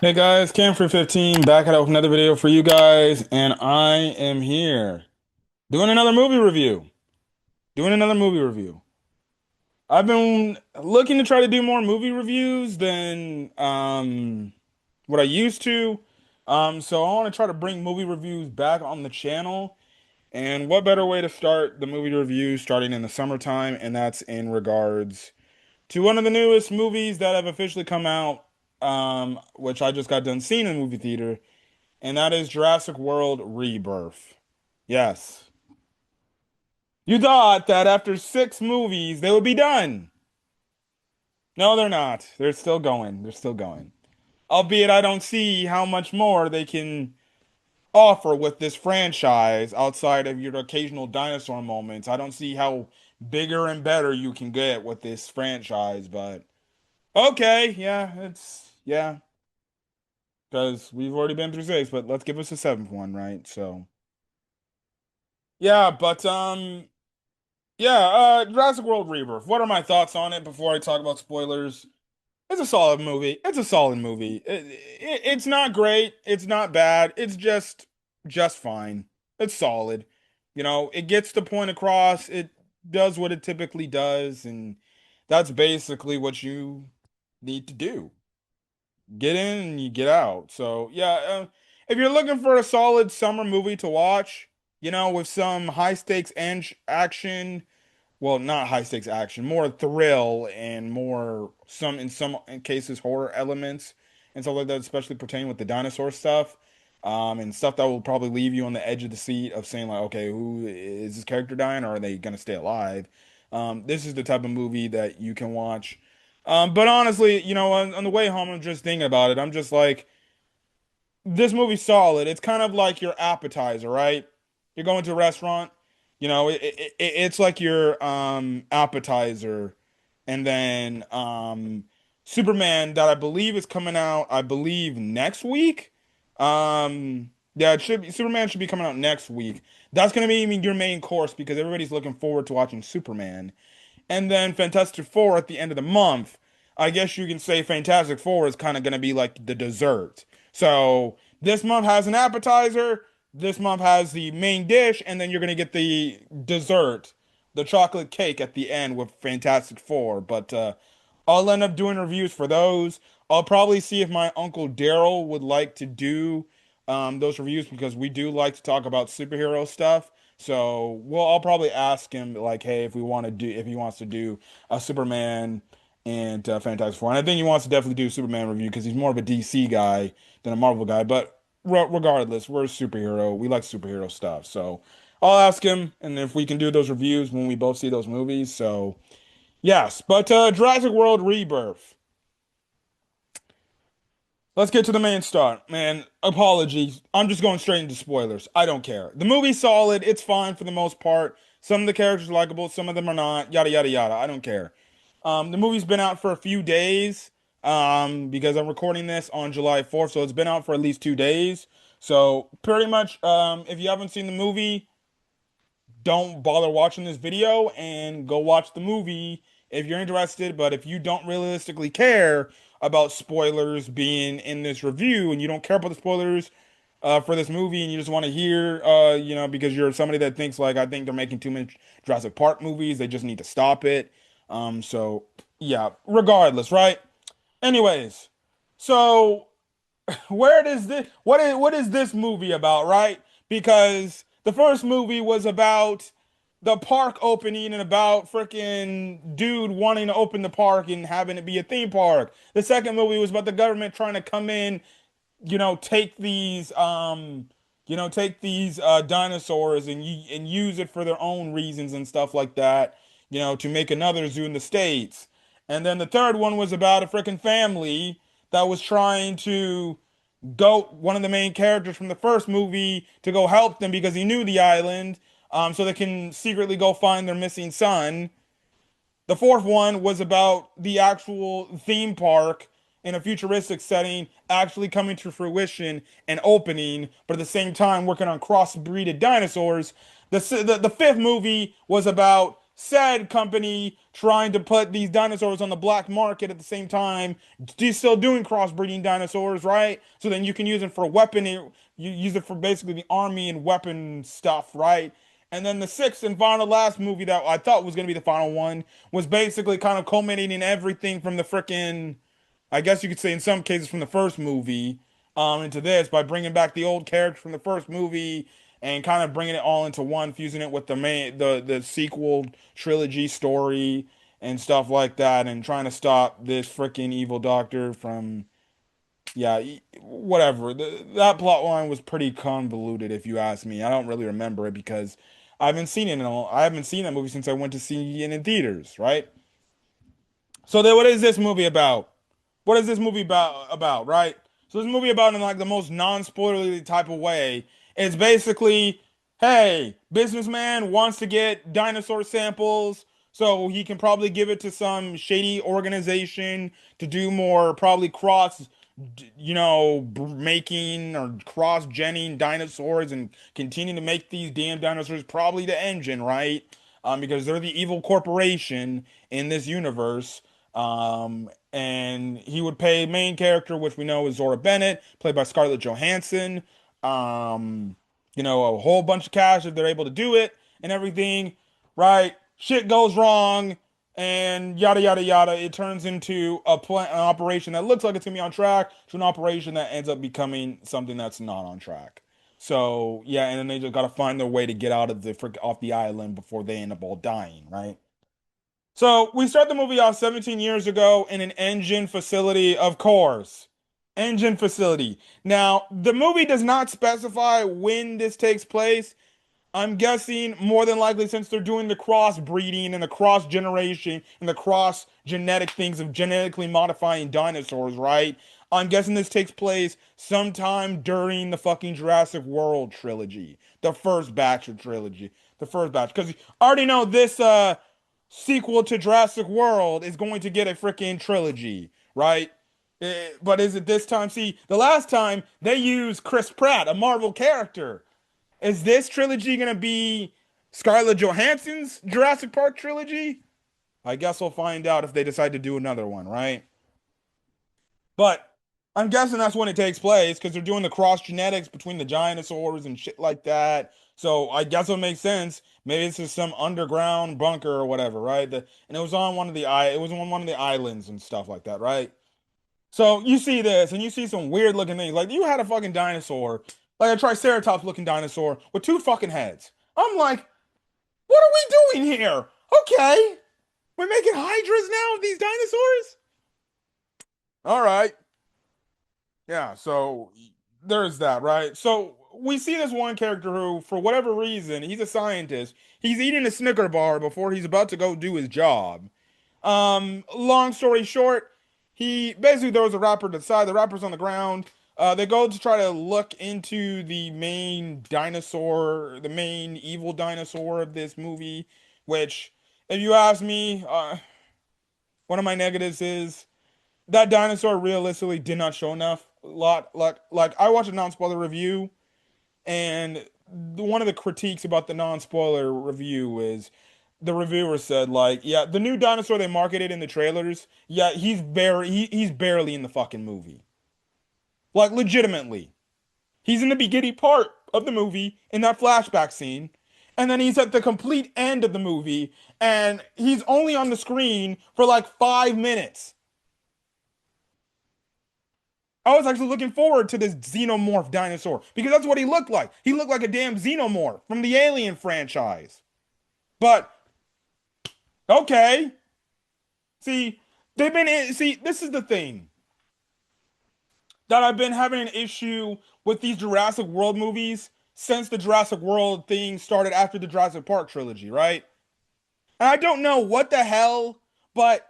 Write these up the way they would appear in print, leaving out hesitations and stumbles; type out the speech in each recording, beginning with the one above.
Hey guys, Cam for 15 back at it with another video for you guys, and I am here doing another movie review. Doing another movie review. I've been looking to try to do more movie reviews than what I used to. So I want to try to bring movie reviews back on the channel. And what better way to start the movie review starting in the summertime, and that's in regards to one of the newest movies that have officially come out, which I just got done seeing in the movie theater. And that is Jurassic World Rebirth. Yes. You thought that after six movies they would be done. No, they're not. They're still going. They're still going. Albeit I don't see how much more they can offer with this franchise outside of your occasional dinosaur moments. I don't see how bigger and better you can get with this franchise, but okay, yeah, yeah, because we've already been through six, but let's give us a seventh one, right? So yeah, but yeah, Jurassic World Rebirth. What are my thoughts on it before I talk about spoilers? It's a solid movie. It's a solid movie. It's not great. It's not bad. It's just fine. It's solid. You know, it gets the point across. It does what it typically does, and that's basically what you need to do. Get in and you get out. So, yeah, if you're looking for a solid summer movie to watch, you know, with some high stakes and action, well, not high stakes action, more thrill and more in some cases horror elements and stuff like that, especially pertaining with the dinosaur stuff. And stuff that will probably leave you on the edge of the seat of saying like, okay, who is this character dying or are they gonna stay alive? This is the type of movie that you can watch. But honestly, you know, on the way home, I'm just thinking about it. I'm just like, this movie's solid. It's kind of like your appetizer, right? You're going to a restaurant, you know, it's like your appetizer, and then Superman that I believe is coming out, I believe next week. Yeah, it should be Superman should be coming out next week. That's gonna be, I mean, your main course because everybody's looking forward to watching Superman. And then Fantastic Four at the end of the month. I guess you can say Fantastic Four is kind of going to be like the dessert. So this month has an appetizer, this month has the main dish, and then you're going to get the dessert, the chocolate cake at the end with Fantastic Four. But I'll end up doing reviews for those. I'll probably see if my Uncle Daryl would like to do those reviews because we do like to talk about superhero stuff. So, well, I'll probably ask him like, hey, if he wants to do a Superman and Fantastic Four, and I think he wants to definitely do a Superman review because he's more of a DC guy than a Marvel guy. But regardless, we're a superhero. We like superhero stuff. So, I'll ask him, and if we can do those reviews when we both see those movies. So, yes. But Jurassic World Rebirth. Let's get to the main start. Man, apologies. I'm just going straight into spoilers. I don't care. The movie's solid. It's fine for the most part. Some of the characters are likable, some of them are not. Yada yada yada. I don't care. The movie's been out for a few days. Because I'm recording this on July 4th, so it's been out for at least 2 days. So pretty much, if you haven't seen the movie, don't bother watching this video and go watch the movie if you're interested. But if you don't realistically care about spoilers being in this review and you don't care about the spoilers for this movie and you just want to hear, you know, because you're somebody that thinks like, I think they're making too many Jurassic Park movies, they just need to stop it. So yeah, regardless, right? Anyways, so where does this what is this movie about, right? Because the first movie was about the park opening and about freaking dude wanting to open the park and having it be a theme park. The second movie was about the government trying to come in, you know, take these dinosaurs and use it for their own reasons and stuff like that, you know, to make another zoo in the States. And then the third one was about a freaking family that was trying to goat one of the main characters from the first movie to go help them because he knew the island, so they can secretly go find their missing son. The fourth one was about the actual theme park in a futuristic setting actually coming to fruition and opening, but at the same time working on crossbreeded dinosaurs. The fifth movie was about said company trying to put these dinosaurs on the black market at the same time, still doing crossbreeding dinosaurs, right? So then you can use it for weapon, you use it for basically the army and weapon stuff, right? And then the sixth and final last movie that I thought was going to be the final one was basically kind of culminating everything from the frickin', I guess you could say in some cases from the first movie into this by bringing back the old character from the first movie and kind of bringing it all into one, fusing it with the sequel trilogy story and stuff like that, and trying to stop this freaking evil doctor from yeah, whatever. That plot line was pretty convoluted, if you ask me. I don't really remember it because I haven't seen that movie since I went to see it in theaters, right? So then, what is this movie about? What is this movie about, right? So this movie about in like the most non-spoilerly type of way. It's basically, hey, businessman wants to get dinosaur samples so he can probably give it to some shady organization to do more probably cross making or cross-genning dinosaurs and continue to make these damn dinosaurs probably the engine, right? Because they're the evil corporation in this universe. And he would pay main character, which we know is Zora Bennett, played by Scarlett Johansson. Um, a whole bunch of cash if they're able to do it and everything, right? Shit goes wrong and yada yada yada. It turns into an operation that looks like it's gonna be on track to an operation that ends up becoming something that's not on track. So yeah, and then they just gotta find their way to get out of the off the island before they end up all dying, right? So we start the movie off 17 years ago in an engine facility, of course. Engine facility. Now, the movie does not specify when this takes place. I'm guessing more than likely since they're doing the cross breeding and the cross generation and the cross genetic things of genetically modifying dinosaurs, right? I'm guessing this takes place sometime during the fucking Jurassic World trilogy, the first batch of trilogy, the first batch. Because I already know this sequel to Jurassic World is going to get a freaking trilogy, right? But is it this time? See, the last time they used Chris Pratt, a Marvel character. Is this trilogy gonna be Scarlett Johansson's Jurassic Park trilogy? I guess we'll find out if they decide to do another one, right? But I'm guessing that's when it takes place because they're doing the cross genetics between the dinosaurs and shit like that. So I guess it makes sense. Maybe this is some underground bunker or whatever, right? And it was on it was on one of the islands and stuff like that, right? So you see this and you see some weird looking things. Like you had a fucking dinosaur, like a triceratops looking dinosaur with two fucking heads. I'm like, what are we doing here? Okay. We're making hydras now of these dinosaurs? All right. Yeah, so there's that, right? So we see this one character who, for whatever reason, he's a scientist. He's eating a Snicker bar before he's about to go do his job. Long story short, he basically throws a rapper to the side. The rapper's on the ground. They go to try to look into the main dinosaur, the main evil dinosaur of this movie, which, if you ask me, one of my negatives is that dinosaur realistically did not show enough. Like I watched a non-spoiler review, and one of the critiques about the non-spoiler review is the reviewer said like, yeah, the new dinosaur they marketed in the trailers, yeah, he's barely in the fucking movie. Like legitimately. He's in the beginning part of the movie in that flashback scene, and then he's at the complete end of the movie, and he's only on the screen for like 5 minutes. I was actually looking forward to this xenomorph dinosaur because that's what he looked like. He looked like a damn xenomorph from the Alien franchise. But okay, see, this is the thing that I've been having an issue with these Jurassic World movies since the Jurassic World thing started after the Jurassic Park trilogy, right? And I don't know what the hell, but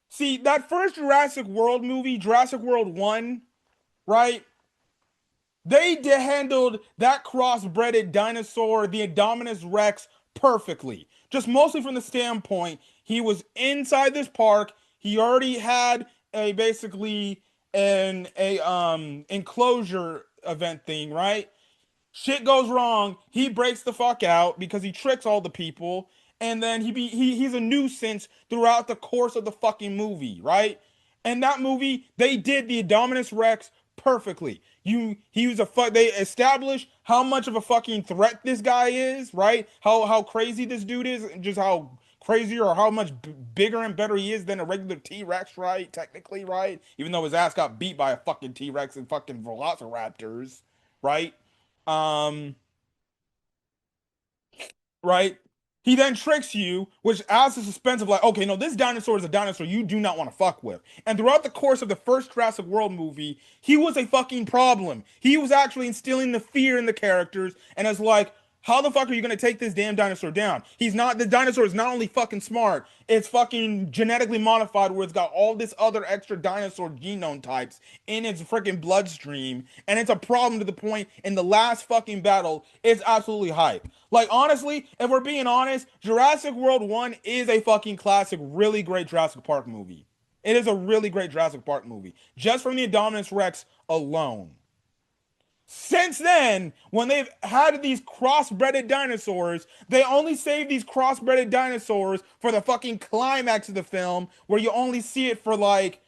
see, that first Jurassic World movie, Jurassic World 1, right? They handled that crossbreded dinosaur, the Indominus Rex, perfectly. Just mostly from the standpoint, he was inside this park. He already had a basically an a enclosure event thing, right? Shit goes wrong. He breaks the fuck out because he tricks all the people. and then he's a nuisance throughout the course of the fucking movie, right? And that movie, they did the Indominus Rex perfectly. He was a fuck. They established how much of a fucking threat this guy is, right? How crazy this dude is, and just how crazier or how much bigger and better he is than a regular T-Rex, right? Technically, right? Even though his ass got beat by a fucking T-Rex and fucking Velociraptors, right? Um, right? He then tricks you, which adds the suspense of like, okay, no, this dinosaur is a dinosaur you do not want to fuck with. And throughout the course of the first Jurassic World movie, he was a fucking problem. He was actually instilling the fear in the characters, and it's like, how the fuck are you gonna take this damn dinosaur down? He's not, the dinosaur is not only fucking smart, it's fucking genetically modified where it's got all this other extra dinosaur genome types in its freaking bloodstream, and it's a problem to the point in the last fucking battle, it's absolutely hype. Like, honestly, if we're being honest, Jurassic World 1 is a fucking classic, really great Jurassic Park movie. It is a really great Jurassic Park movie, just from the Indominus Rex alone. Since then, when they've had these crossbred dinosaurs, they only save these crossbred dinosaurs for the fucking climax of the film, where you only see it for like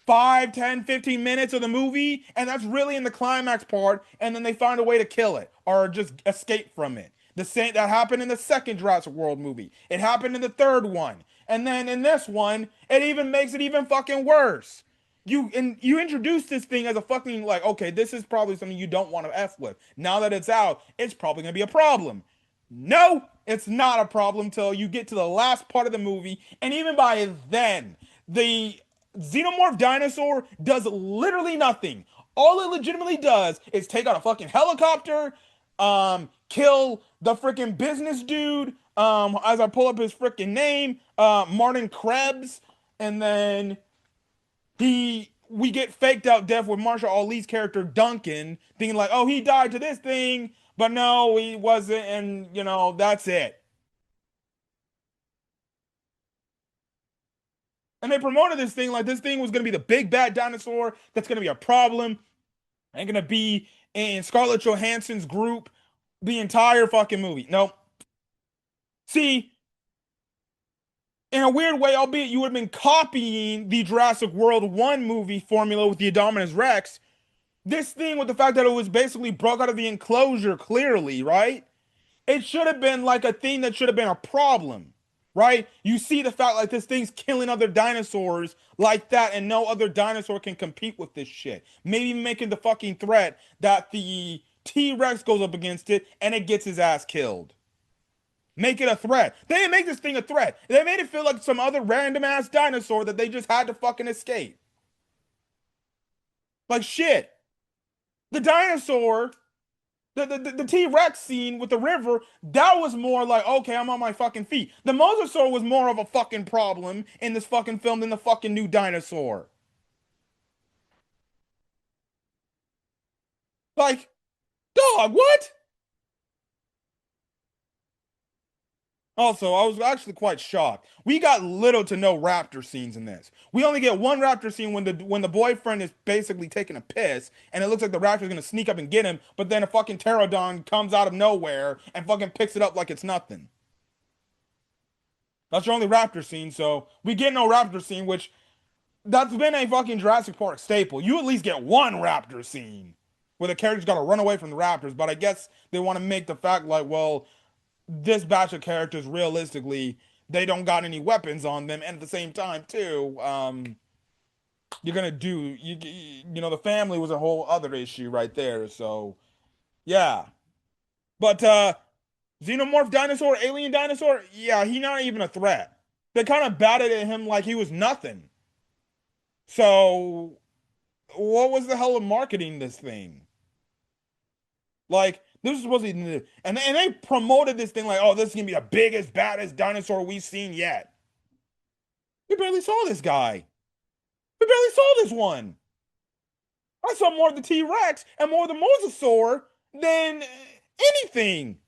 5, 10, 15 minutes of the movie, and that's really in the climax part, and then they find a way to kill it or just escape from it. The same that happened in the second Jurassic World movie. It happened in the third one. And then in this one, it even makes it even fucking worse. You introduce this thing as a fucking like, okay, this is probably something you don't want to F with. Now that it's out, it's probably gonna be a problem. No, it's not a problem till you get to the last part of the movie, and even by then, the xenomorph dinosaur does literally nothing. All it legitimately does is take out a fucking helicopter, kill the freaking business dude, as I pull up his freaking name, Martin Krebs, and then we get faked out death with Marshall Ali's character Duncan, thinking like, oh, he died to this thing, but no, he wasn't, and that's it. And they promoted this thing like this thing was gonna be the big bad dinosaur that's gonna be a problem, and gonna be in Scarlett Johansson's group the entire fucking movie. Nope. See, in a weird way, albeit you would have been copying the Jurassic World 1 movie formula with the Indominus Rex, this thing with the fact that it was basically broke out of the enclosure clearly, right? It should have been like a thing that should have been a problem, right? You see the fact like this thing's killing other dinosaurs like that, and no other dinosaur can compete with this shit. Maybe making the fucking threat that the T-Rex goes up against it and it gets his ass killed. Make it a threat. They didn't make this thing a threat. They made it feel like some other random ass dinosaur that they just had to fucking escape. Like shit. The dinosaur, the T-Rex scene with the river, that was more like, okay, I'm on my fucking feet. The Mosasaur was more of a fucking problem in this fucking film than the fucking new dinosaur. Like, dog, what? Also, I was actually quite shocked. We got little to no raptor scenes in this. We only get one raptor scene when the boyfriend is basically taking a piss, and it looks like the raptor's gonna sneak up and get him, but then a fucking pterodon comes out of nowhere and fucking picks it up like it's nothing. That's your only raptor scene, so we get no raptor scene, which that's been a fucking Jurassic Park staple. You at least get one raptor scene where the character's gotta run away from the raptors, but I guess they want to make the fact like, well, this batch of characters realistically they don't got any weapons on them, and at the same time too you're gonna do the family was a whole other issue right there, so yeah. But xenomorph dinosaur, alien dinosaur, yeah, he not even a threat. They kind of batted at him like he was nothing. So what was the hell of marketing this thing? Like, this is supposed to be, and they promoted this thing like, oh, this is gonna be the biggest, baddest dinosaur we've seen yet. We barely saw this guy. We barely saw this one. I saw more of the T-Rex and more of the Mosasaur than anything.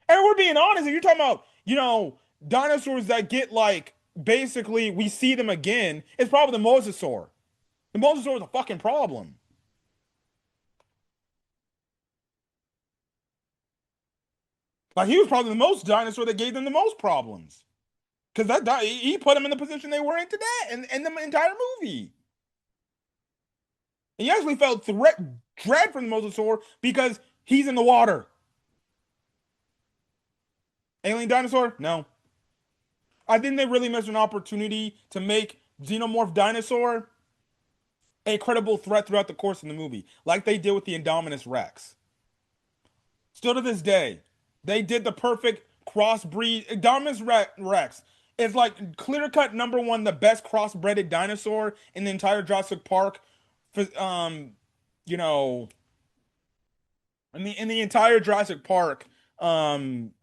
And we're being honest, if you're talking about, dinosaurs that get like basically we see them again, it's probably the Mosasaur. The Mosasaur is a fucking problem. Like he was probably the most dinosaur that gave them the most problems. Because he put them in the position they were in today in the entire movie. And you actually felt dread for the mosasaur because he's in the water. Alien dinosaur? No. I think they really missed an opportunity to make Xenomorph Dinosaur a credible threat throughout the course of the movie, like they did with the Indominus Rex. Still to this day, they did the perfect crossbreed. Rex is like clear cut number one, the best crossbreded dinosaur in the entire Jurassic Park. You know, in the entire Jurassic Park,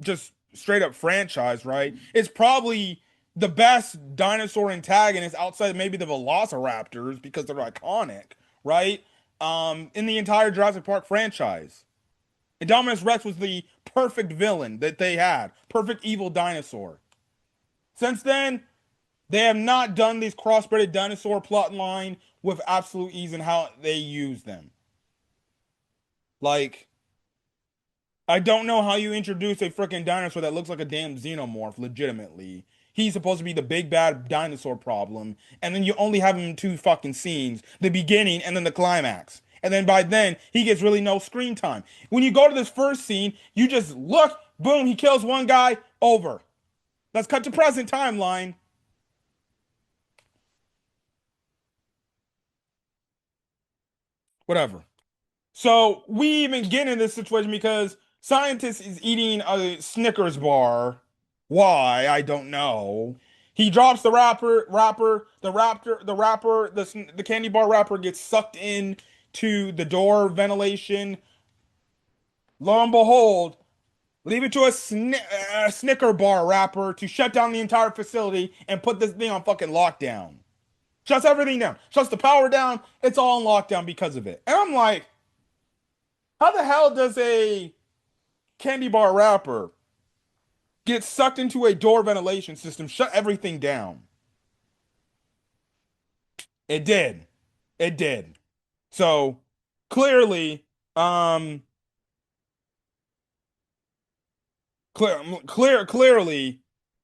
just straight up franchise, right? It's probably the best dinosaur antagonist outside maybe the Velociraptors because they're iconic, right? In the entire Jurassic Park franchise. Indominus Rex was the perfect villain that they had, perfect evil dinosaur. Since then, they have not done this crossbred dinosaur plot line with absolute ease in how they use them. Like, I don't know how you introduce a freaking dinosaur that looks like a damn xenomorph, legitimately. He's supposed to be the big bad dinosaur problem, and then you only have him in two fucking scenes, the beginning and then the climax. And then by then, he gets really no screen time. When you go to this first scene, you just look, boom, he kills one guy, over. Let's cut to present timeline. Whatever. So we even get in this situation because scientist is eating a Snickers bar. Why? I don't know. He drops the the candy bar wrapper gets sucked in to the door ventilation. Lo and behold, leave it to a Snicker bar wrapper to shut down the entire facility and put this thing on fucking lockdown. Shuts everything down. Shuts the power down. It's all on lockdown because of it. And I'm like, how the hell does a candy bar wrapper get sucked into a door ventilation system, shut everything down? It did. It did. So clearly, um, clearly,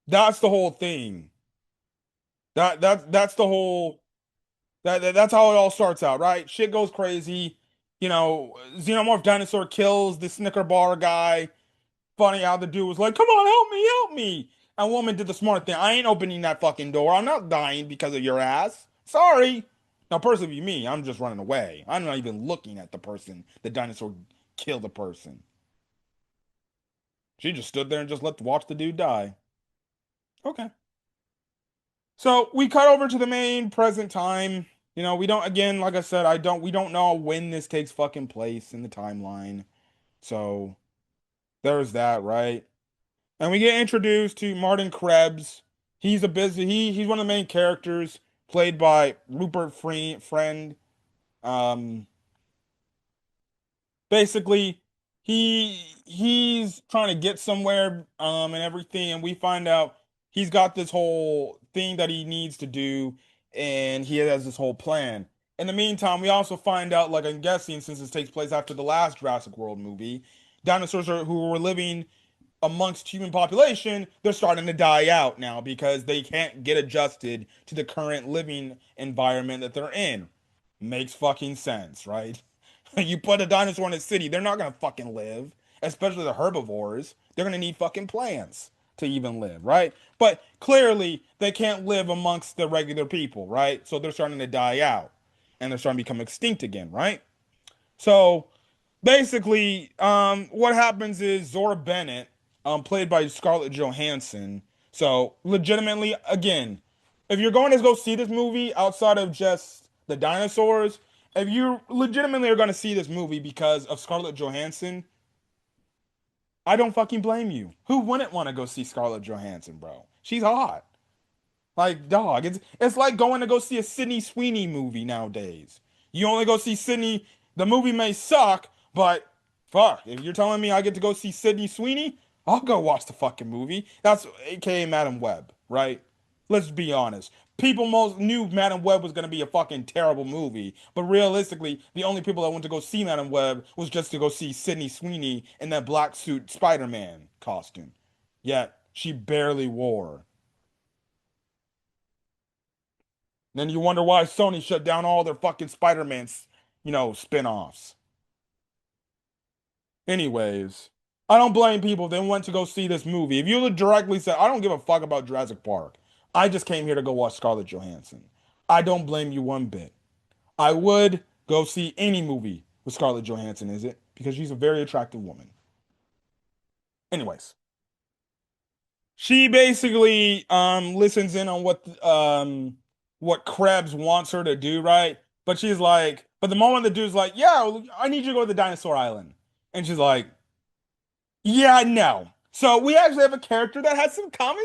that's the whole thing. That's the whole that's how it all starts out, right? Shit goes crazy. Xenomorph dinosaur kills the Snicker bar guy. Funny how the dude was like, "Come on, help me, help me." And woman did the smart thing. I ain't opening that fucking door. I'm not dying because of your ass. Sorry. Now, personally, me, I'm just running away. I'm not even looking at the person. The dinosaur killed the person. She just stood there and just watch the dude die. Okay. So we cut over to the main present time. We don't, again, like I said, we don't know when this takes fucking place in the timeline. So there's that, right? And we get introduced to Martin Krebs. He's one of the main characters, played by Rupert Friend. Um, Basically, he's trying to get somewhere, and everything, and we find out he's got this whole thing that he needs to do, and he has this whole plan. In the meantime, we also find out, like I'm guessing, since this takes place after the last Jurassic World movie, who were living amongst human population, they're starting to die out now because they can't get adjusted to the current living environment that they're in. Makes fucking sense, right? You put a dinosaur in a city, they're not gonna fucking live, especially the herbivores. They're gonna need fucking plants to even live, right? But clearly, they can't live amongst the regular people, right? So they're starting to die out and they're starting to become extinct again, right? So basically, what happens is Zora Bennett, played by Scarlett Johansson. So legitimately, again, if you're going to go see this movie outside of just the dinosaurs, if you legitimately are going to see this movie because of Scarlett Johansson, I don't fucking blame you. Who wouldn't want to go see Scarlett Johansson, bro? She's hot. Like, dog, it's like going to go see a Sydney Sweeney movie nowadays. You only go see Sydney. The movie may suck, but fuck, if you're telling me I get to go see Sydney Sweeney, I'll go watch the fucking movie. That's AKA Madam Web, right? Let's be honest. People most knew Madam Web was gonna be a fucking terrible movie, but realistically, the only people that went to go see Madam Web was just to go see Sydney Sweeney in that black suit Spider-Man costume. Yet she barely wore. Then you wonder why Sony shut down all their fucking Spider-Man, spin-offs. Anyways, I don't blame people if they went to go see this movie. If you directly said, I don't give a fuck about Jurassic Park. I just came here to go watch Scarlett Johansson. I don't blame you one bit. I would go see any movie with Scarlett Johansson, is it? Because she's a very attractive woman. Anyways, she basically listens in on what Krebs wants her to do, right? But she's like, but the moment the dude's like, yeah, I need you to go to the dinosaur island. And she's like, yeah, no. So we actually have a character that has some common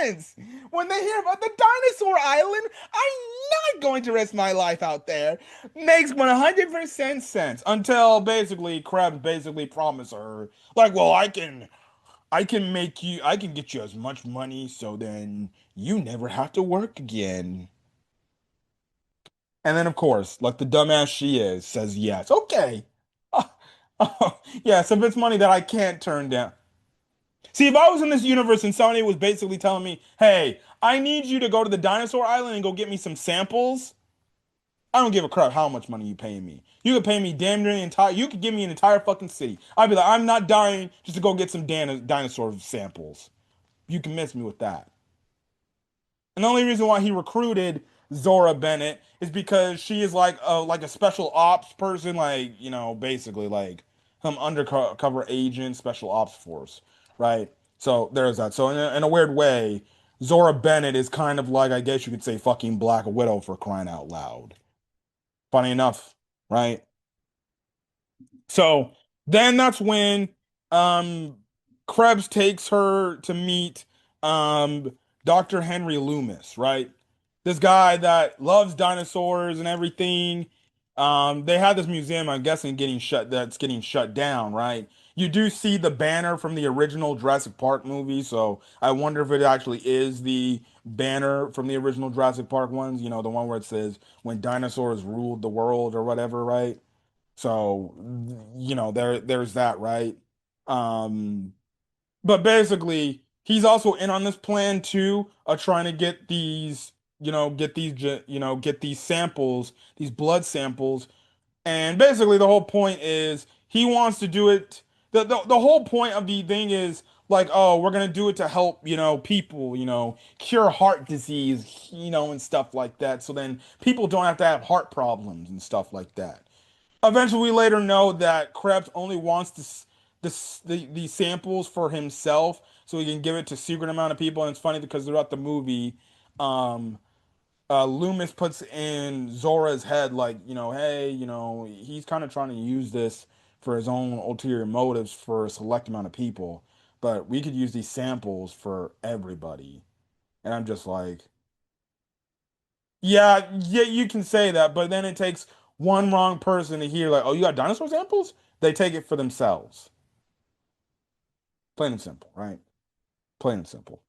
sense. When they hear about the dinosaur island, I'm not going to risk my life out there. Makes 100% sense until basically Krebs basically promised her, like, well, I can get you as much money so then you never have to work again. And then of course, like the dumbass she is, says yes. Okay. Yeah, so if it's money that I can't turn down. See, if I was in this universe and somebody was basically telling me, hey, I need you to go to the dinosaur island and go get me some samples, I don't give a crap how much money you pay me. You could pay me damn near the entire, you could give me an entire fucking city. I'd be like, I'm not dying just to go get some dinosaur samples. You can miss me with that. And the only reason why he recruited Zora Bennett is because she is like a special ops person, like, basically like some undercover agent, special ops force, right? So there's that. So in a weird way, Zora Bennett is kind of like, I guess you could say, fucking Black Widow for crying out loud. Funny enough, right? So then that's when um Krebs takes her to meet um Dr. Henry Loomis, right? This guy that loves dinosaurs and everything. They had this museum, I'm guessing, getting shut down, right? You do see the banner from the original Jurassic Park movie, so I wonder if it actually is the banner from the original Jurassic Park ones, the one where it says when dinosaurs ruled the world or whatever, right? So, there's that, right? Um, but basically, he's also in on this plan too, of trying to get these, get these samples, these blood samples. And basically, the whole point is he wants to do it. The whole point of the thing is like, oh, we're gonna do it to help, people, cure heart disease, and stuff like that. So then people don't have to have heart problems and stuff like that. Eventually, we later know that Krebs only wants the samples for himself, so he can give it to secret amount of people. And it's funny because throughout the movie, um, Loomis puts in Zora's head like, hey, he's kind of trying to use this for his own ulterior motives for a select amount of people, but we could use these samples for everybody. And I'm just like, yeah, yeah, you can say that, but then it takes one wrong person to hear like, "Oh, you got dinosaur samples?" They take it for themselves. Plain and simple, right? Plain and simple.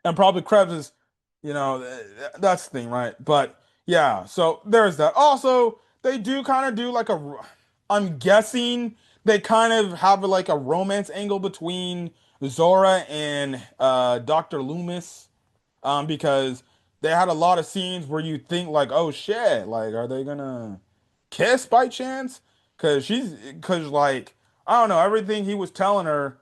And probably Krebs is, that's the thing, right? But yeah, so there's that. Also, they do kind of do like I'm guessing they kind of have like a romance angle between Zora and Dr. Loomis. Because they had a lot of scenes where you think like, oh shit, like are they gonna kiss by chance? Cause like I don't know, everything he was telling her,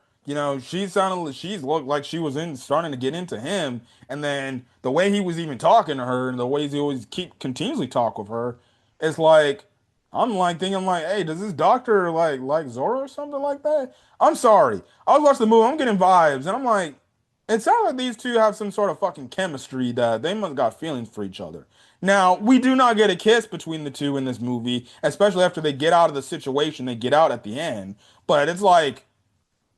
she's looked like she was in starting to get into him, and then the way he was even talking to her and the ways he always keep continuously talk with her, it's like I'm like thinking I'm like, hey, does this doctor like Zora or something like that? I'm sorry. I was watching the movie, I'm getting vibes, and I'm like, it sounds like these two have some sort of fucking chemistry that they must got feelings for each other. Now, we do not get a kiss between the two in this movie, especially after they get out of the situation they get out at the end. But it's like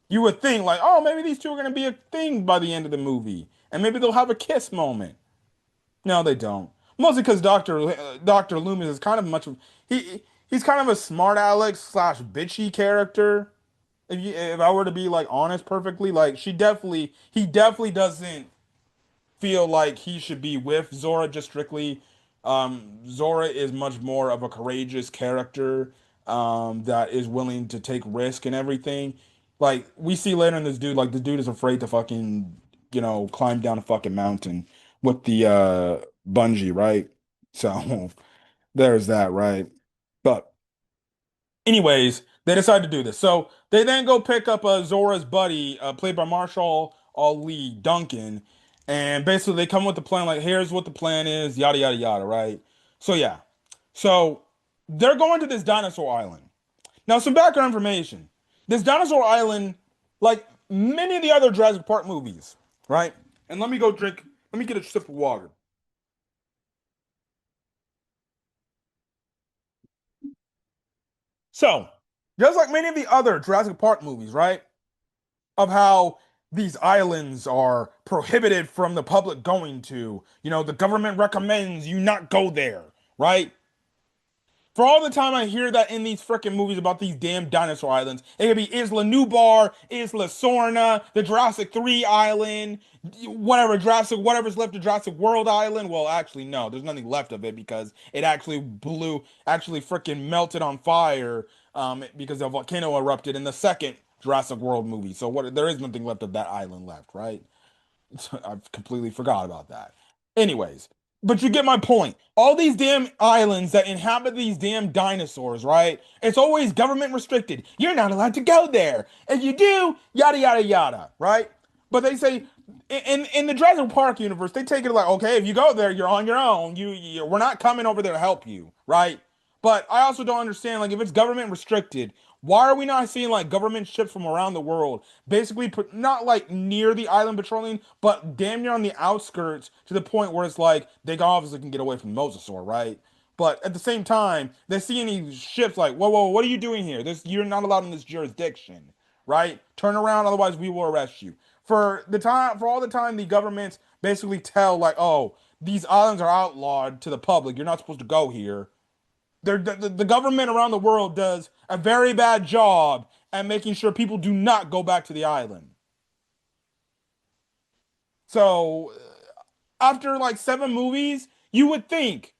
you would think like, oh, maybe these two are gonna be a thing by the end of the movie, and maybe they'll have a kiss moment. No, they don't. Mostly because Doctor Loomis is kind of much of he's kind of a smart aleck slash bitchy character. If I were to be like honest perfectly, like he definitely doesn't. feel like he should be with Zora just strictly. Zora is much more of a courageous character that is willing to take risk and everything. Like we see later in this dude, like the dude is afraid to fucking, climb down a fucking mountain with the bungee, right? So there's that, right? But anyways, they decide to do this. So they then go pick up Zora's buddy, played by Marshall Ali Duncan, and basically they come with the plan. Like, here's what the plan is, yada yada yada, right? So yeah, so they're going to this dinosaur island. Now, some background information: this dinosaur island, like many of the other Jurassic Park movies, right? And let me go drink. Let me get a sip of water. So, just like many of the other Jurassic Park movies, right? Of how these islands are prohibited from the public going to. The government recommends you not go there, right? For all the time I hear that in these freaking movies about these damn dinosaur islands, it could be Isla Nublar, Isla Sorna, the Jurassic 3 island, whatever, Jurassic, whatever's left of Jurassic World Island. Well, actually, no, there's nothing left of it because it actually freaking melted on fire because a volcano erupted in the second Jurassic World movie. So there is nothing left of that island left, right? I completely forgot about that. Anyways, but you get my point. All these damn islands that inhabit these damn dinosaurs, right? It's always government restricted. You're not allowed to go there. If you do, yada yada yada, right? But they say in the Jurassic Park universe, they take it like, okay, if you go there, you're on your own. We're not coming over there to help you, right? But I also don't understand, like, if it's government restricted, why are we not seeing like government ships from around the world, basically put not like near the island patrolling, but damn near on the outskirts to the point where it's like they obviously can get away from Mosasaur, right? But at the same time, they see any ships like, whoa, whoa, what are you doing here? You're not allowed in this jurisdiction, right? Turn around, otherwise we will arrest you. For all the time, the governments basically tell like, oh, these islands are outlawed to the public. You're not supposed to go here. The government around the world does a very bad job at making sure people do not go back to the island. So after like seven movies, you would think,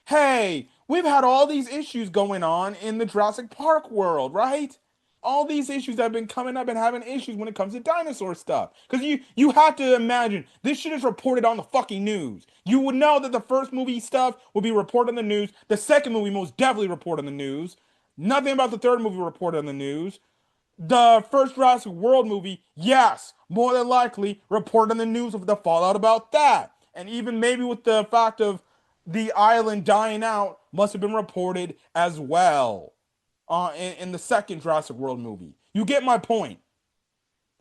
hey, we've had all these issues going on in the Jurassic Park world, right? All these issues that have been coming up and having issues when it comes to dinosaur stuff. Because you have to imagine this shit is reported on the fucking news. You would know that the first movie stuff will be reported on the news. The second movie most definitely reported on the news. Nothing about the third movie reported on the news. The first Jurassic World movie, yes, more than likely reported on the news of the fallout about that. And even maybe with the fact of the island dying out must have been reported as well in the second Jurassic World movie. You get my point.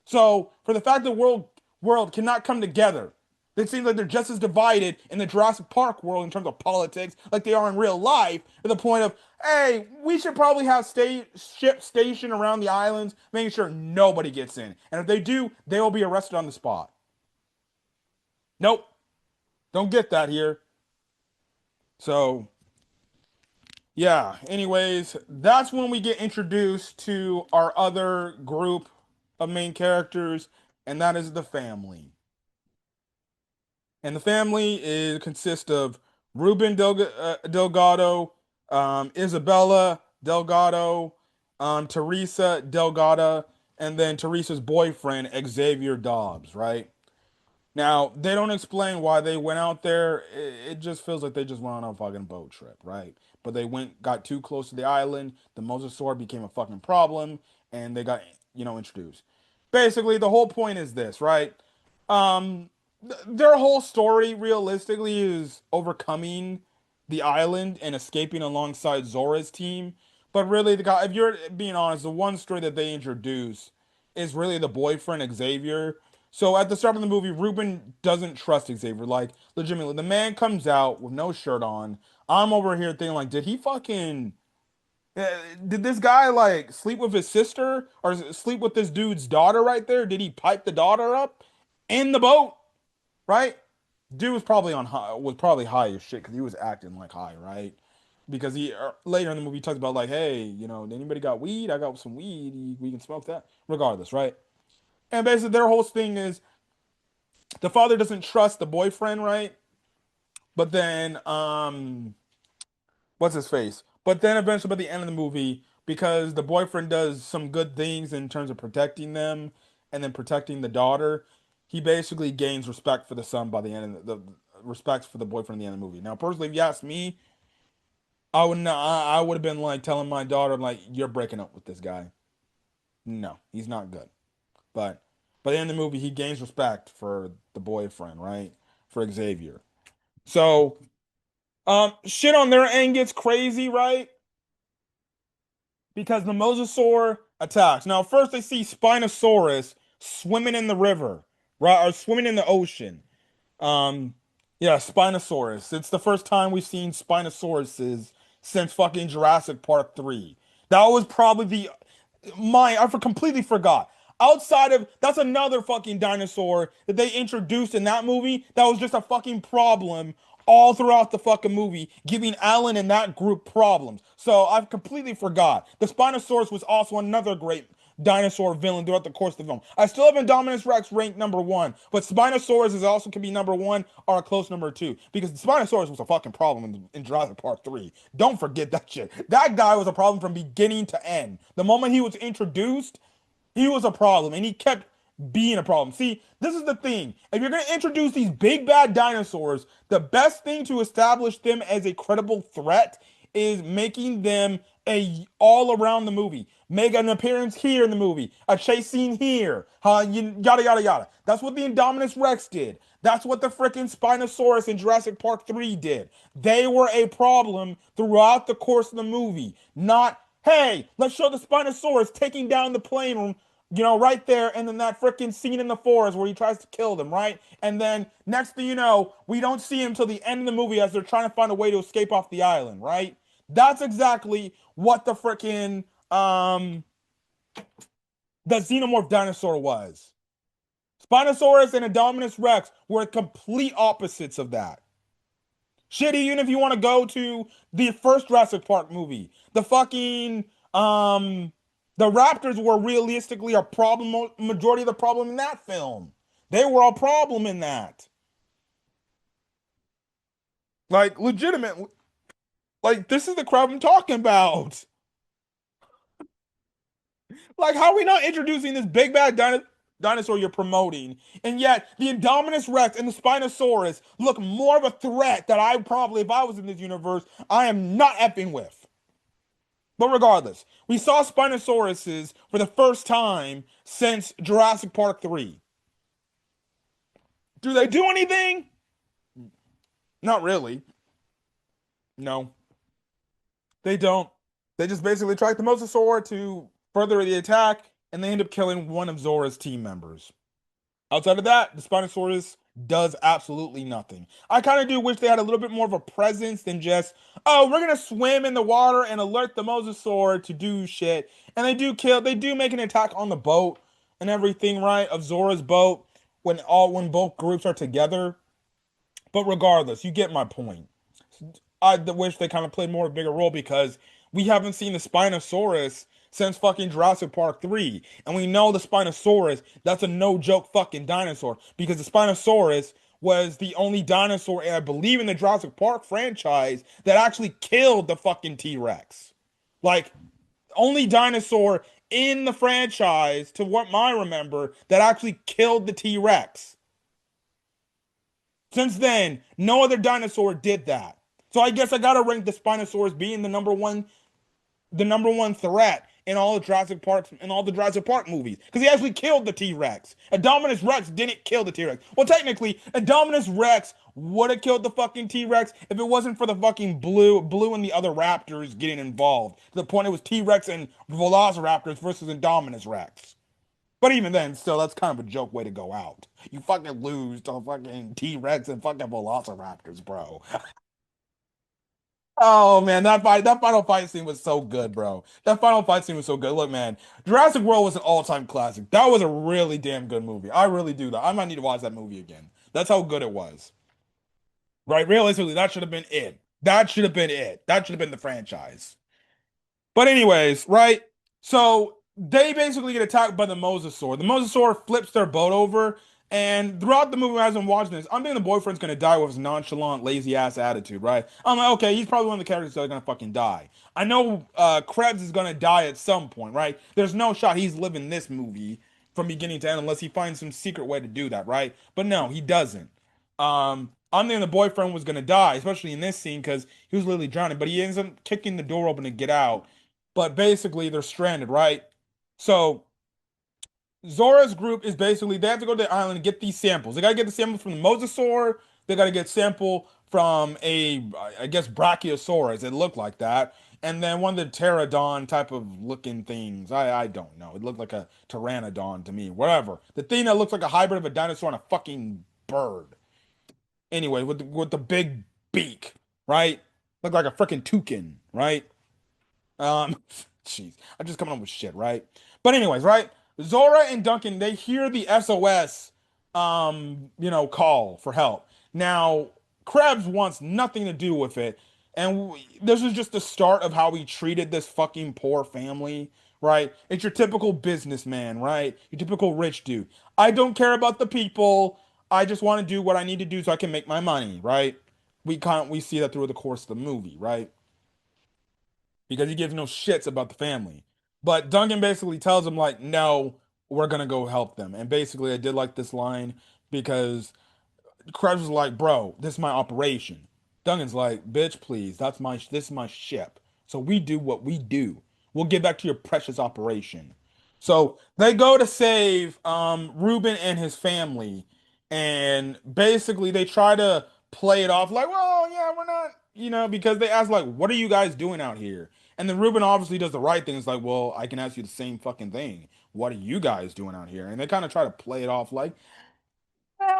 So for the fact that world cannot come together, it seems like they're just as divided in the Jurassic Park world in terms of politics, like they are in real life, to the point of, hey, we should probably have ships stationed around the islands, making sure nobody gets in. And if they do, they will be arrested on the spot. Nope, don't get that here. So yeah, anyways, that's when we get introduced to our other group of main characters, and that is the family. And the family consists of Ruben Delgado, Isabella Delgado, Teresa Delgado, and then Teresa's boyfriend, Xavier Dobbs, right? Now, they don't explain why they went out there. It just feels like they just went on a fucking boat trip, right? But they got too close to the island. The mosasaur became a fucking problem, and they got, introduced. Basically, the whole point is this, right? Their whole story, realistically, is overcoming the island and escaping alongside Zora's team. But really, the guy, if you're being honest, the one story that they introduce is really the boyfriend Xavier. So at the start of the movie, Ruben doesn't trust Xavier. Like, legitimately, the man comes out with no shirt on. I'm over here thinking, like, uh, did this guy, like, sleep with his sister or sleep with this dude's daughter right there? Did he pipe the daughter up in the boat, right? Dude was probably high as shit because he was acting like high, right? Because later in the movie he talks about, like, hey, anybody got weed? I got some weed. We can smoke that. Regardless, right? And basically their whole thing is The father doesn't trust the boyfriend, right? But then, what's his face? But then eventually, by the end of the movie, because the boyfriend does some good things in terms of protecting them and then protecting the daughter, he basically gains respect for the son by the end of the respects for the boyfriend at the end of the movie. Now, personally, if you ask me, I would not, I would have been like telling my daughter like, "You're breaking up with this guy. No, he's not good." But by the end of the movie, he gains respect for the boyfriend, right? For Xavier. So, shit on their end gets crazy, right? Because the mosasaur attacks. Now, first they see Spinosaurus swimming in the river, right? Or swimming in the ocean. Um, yeah, Spinosaurus. It's the first time we've seen Spinosauruses since fucking Jurassic Park 3. That was probably the completely forgot. Outside of that's another fucking dinosaur that they introduced in that movie that was just a fucking problem all throughout the fucking movie, giving Alan and that group problems. So I've completely forgot. The Spinosaurus was also another great dinosaur villain throughout the course of the film. I still have Indominus Rex ranked number one, but Spinosaurus is also can be number one or a close number two because the Spinosaurus was a fucking problem in Jurassic Park 3. Don't forget that shit. That guy was a problem from beginning to end. The moment he was introduced, he was a problem and he kept being a problem. See, this is the thing. If you're going to introduce these big bad dinosaurs, the best thing to establish them as a credible threat is making them a all around the movie. Make an appearance here in the movie, a chase scene here, yada yada yada. That's what the Indominus Rex did. That's what the freaking Spinosaurus in Jurassic Park 3 did. They were a problem throughout the course of the movie. Not, hey, let's show the Spinosaurus taking down the plane, right there, and then that freaking scene in the forest where he tries to kill them, right? And then next thing you know, we don't see him till the end of the movie as they're trying to find a way to escape off the island, right? That's exactly what the freaking the xenomorph dinosaur was. Spinosaurus and Indominus Rex were complete opposites of that. Shit, even if you want to go to the first Jurassic Park movie, the fucking the Raptors were realistically a problem, majority of the problem in that film. They were a problem in that. Like legitimate, like this is the crowd I'm talking about. Like, how are we not introducing this big bad dinosaur you're promoting? And yet, the Indominus Rex and the Spinosaurus look more of a threat that I probably, if I was in this universe, I am not effing with. But regardless, we saw Spinosauruses for the first time since Jurassic Park 3. Do they do anything? Not really. No, they don't. They just basically track the mosasaur to further the attack, and they end up killing one of Zora's team members. Outside of that, the Spinosaurus does absolutely nothing. I kind of do wish they had a little bit more of a presence than just, oh, we're gonna swim in the water and alert the mosasaur to do shit. And they do make an attack on the boat and everything, right? Of Zora's boat when both groups are together. But regardless, you get my point. I wish they kind of played more of a bigger role because we haven't seen the Spinosaurus since fucking Jurassic Park 3. And we know the Spinosaurus, that's a no joke fucking dinosaur because the Spinosaurus was the only dinosaur, I believe, in the Jurassic Park franchise that actually killed the fucking T-Rex. Like, only dinosaur in the franchise, to what I remember, that actually killed the T-Rex. Since then, no other dinosaur did that. So I guess I gotta rank the Spinosaurus being the number one threat in all the Jurassic Park movies because he actually killed the T-Rex. Indominus Rex didn't kill the T-Rex. Well, technically, Indominus Rex would have killed the fucking T-Rex if it wasn't for the fucking blue and the other raptors getting involved. To the point it was T-Rex and Velociraptors versus Indominus Rex. But even then, still, that's kind of a joke way to go out. You fucking lose to fucking T-Rex and fucking Velociraptors, bro. Oh man, that final fight scene was so good, bro. That final fight scene was so good. Look, man, Jurassic World was an all-time classic. That was a really damn good movie. I really do that. I might need to watch that movie again. That's how good it was. Right? Realistically, that should have been it. That should have been it. That should have been the franchise. But anyways, right? So they basically get attacked by the mosasaur. The mosasaur flips their boat over, And throughout the movie, as I'm watching this, I'm thinking the boyfriend's gonna die with his nonchalant, lazy ass attitude, right? I'm like, okay, he's probably one of the characters that are gonna fucking die. I know Krebs is gonna die at some point, right? There's no shot he's living this movie from beginning to end unless he finds some secret way to do that, right? But no, he doesn't. I'm thinking the boyfriend was gonna die, especially in this scene because he was literally drowning, but he ends up kicking the door open to get out. But basically, they're stranded, right? So Zora's group is basically they have to go to the island and get these samples. They gotta get the sample from the mosasaur. They gotta get sample from a, I guess, brachiosaurus. It looked like that, and then one of the pterodon type of looking things. I don't know. It looked like a pteranodon to me. Whatever. The thing that looks like a hybrid of a dinosaur and a fucking bird. Anyway, with the big beak, right? Look like a freaking toucan, right? Um, jeez, I'm just coming up with shit, right? But anyways, right? Zora and Duncan, they hear the SOS, call for help. Now, Krebs wants nothing to do with it, and this is just the start of how he treated this fucking poor family, right? It's your typical businessman, right? Your typical rich dude. I don't care about the people. I just want to do what I need to do so I can make my money, right? We see that through the course of the movie, right? Because he gives no shits about the family. But Duncan basically tells him like, no, we're gonna go help them. And basically, I did like this line because Krebs was like, bro, this is my operation. Duncan's like, bitch, please, this is my ship. So we do what we do. We'll get back to your precious operation. So they go to save Ruben and his family, and basically they try to play it off like, well, yeah, we're not, because they ask like, what are you guys doing out here? And then Ruben obviously does the right thing. It's like, well, I can ask you the same fucking thing. What are you guys doing out here? And they kind of try to play it off like,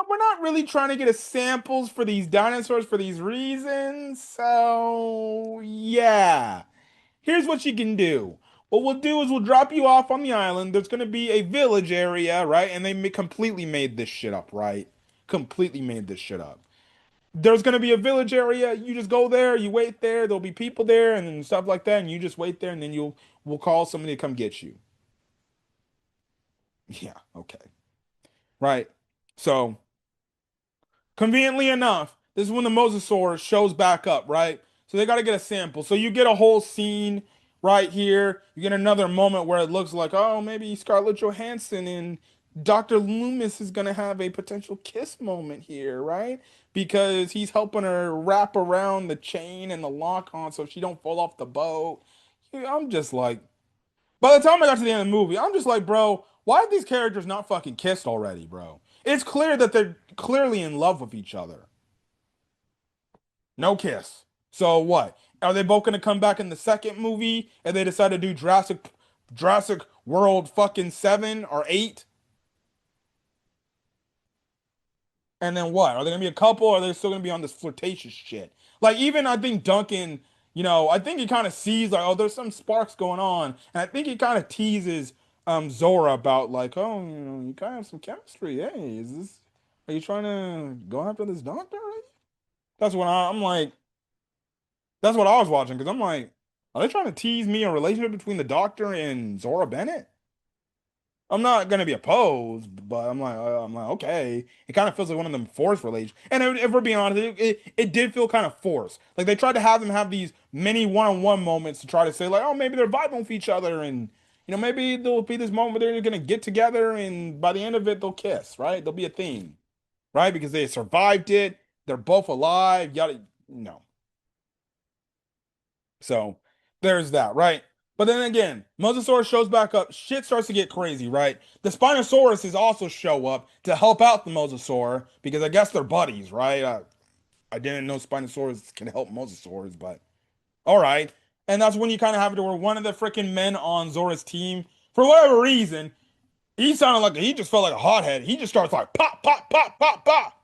we're not really trying to get a samples for these dinosaurs for these reasons. So, yeah. Here's what you can do. What we'll do is we'll drop you off on the island. There's going to be a village area, right? And they completely made this shit up, right? Completely made this shit up. There's going to be a village area. You just go there, you wait there. There'll be people there and stuff like that. And you just wait there and then we'll call somebody to come get you. Yeah, okay. Right. So, conveniently enough, this is when the mosasaur shows back up, right? So they got to get a sample. So you get a whole scene right here. You get another moment where it looks like, oh, maybe Scarlett Johansson and Dr. Loomis is gonna have a potential kiss moment here, right? Because he's helping her wrap around the chain and the lock on so she don't fall off the boat. Yeah, I'm just like, by the time I got to the end of the movie, I'm just like, bro, why have these characters not fucking kissed already, bro? It's clear that they're clearly in love with each other. No kiss. So what? Are they both gonna come back in the second movie and they decide to do Jurassic World fucking 7 or 8? And then what? Are they gonna be a couple or are they still gonna be on this flirtatious shit? Like even I think Duncan, I think he kind of sees like, oh, there's some sparks going on. And I think he kind of teases Zora about like, oh, you kind of have some chemistry. Hey, are you trying to go after this doctor? That's what I'm like. That's what I was watching because I'm like, are they trying to tease me a relationship between the Doctor and Zora Bennett? I'm not gonna be opposed, but I'm like, okay. It kind of feels like one of them forced relations. And if we're being honest, it did feel kind of forced. Like they tried to have them have these many one-on-one moments to try to say like, oh, maybe they're vibing with each other, and maybe there'll be this moment where they're gonna get together, and by the end of it, they'll kiss, right? There'll be a theme, right? Because they survived it, they're both alive. Yada, no. So there's that, right? But then again, Mosasaurus shows back up. Shit starts to get crazy, right? The Spinosaurus is also show up to help out the Mosasaur because I guess they're buddies, right? I didn't know Spinosaurus can help Mosasaurs, but all right. And that's when you kind of have it where one of the freaking men on Zora's team, for whatever reason, he just felt like a hothead. He just starts like pop, pop, pop, pop, pop.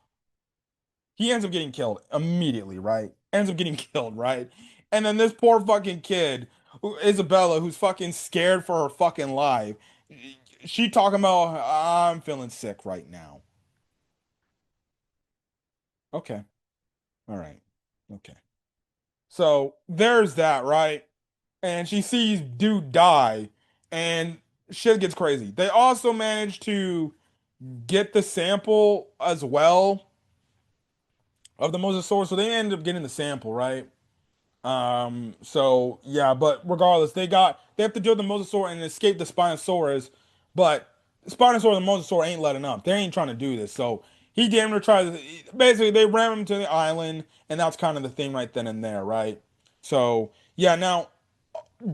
He ends up getting killed immediately, right? Ends up getting killed, right? And then this poor fucking kid, Isabella, who's fucking scared for her fucking life, she talking about, I'm feeling sick right now. Okay. All right. Okay. So there's that, right? And she sees dude die, and shit gets crazy. They also manage to get the sample as well of the mosasaurus. So they ended up getting the sample, right? So yeah, but regardless, they have to deal with the mosasaur and escape the Spinosaurus, but the Spinosaurus and the mosasaur ain't letting up. They ain't trying to do this. So he damn near tries. Basically, they ram him to the island, and that's kind of the thing right then and there, right? So yeah, now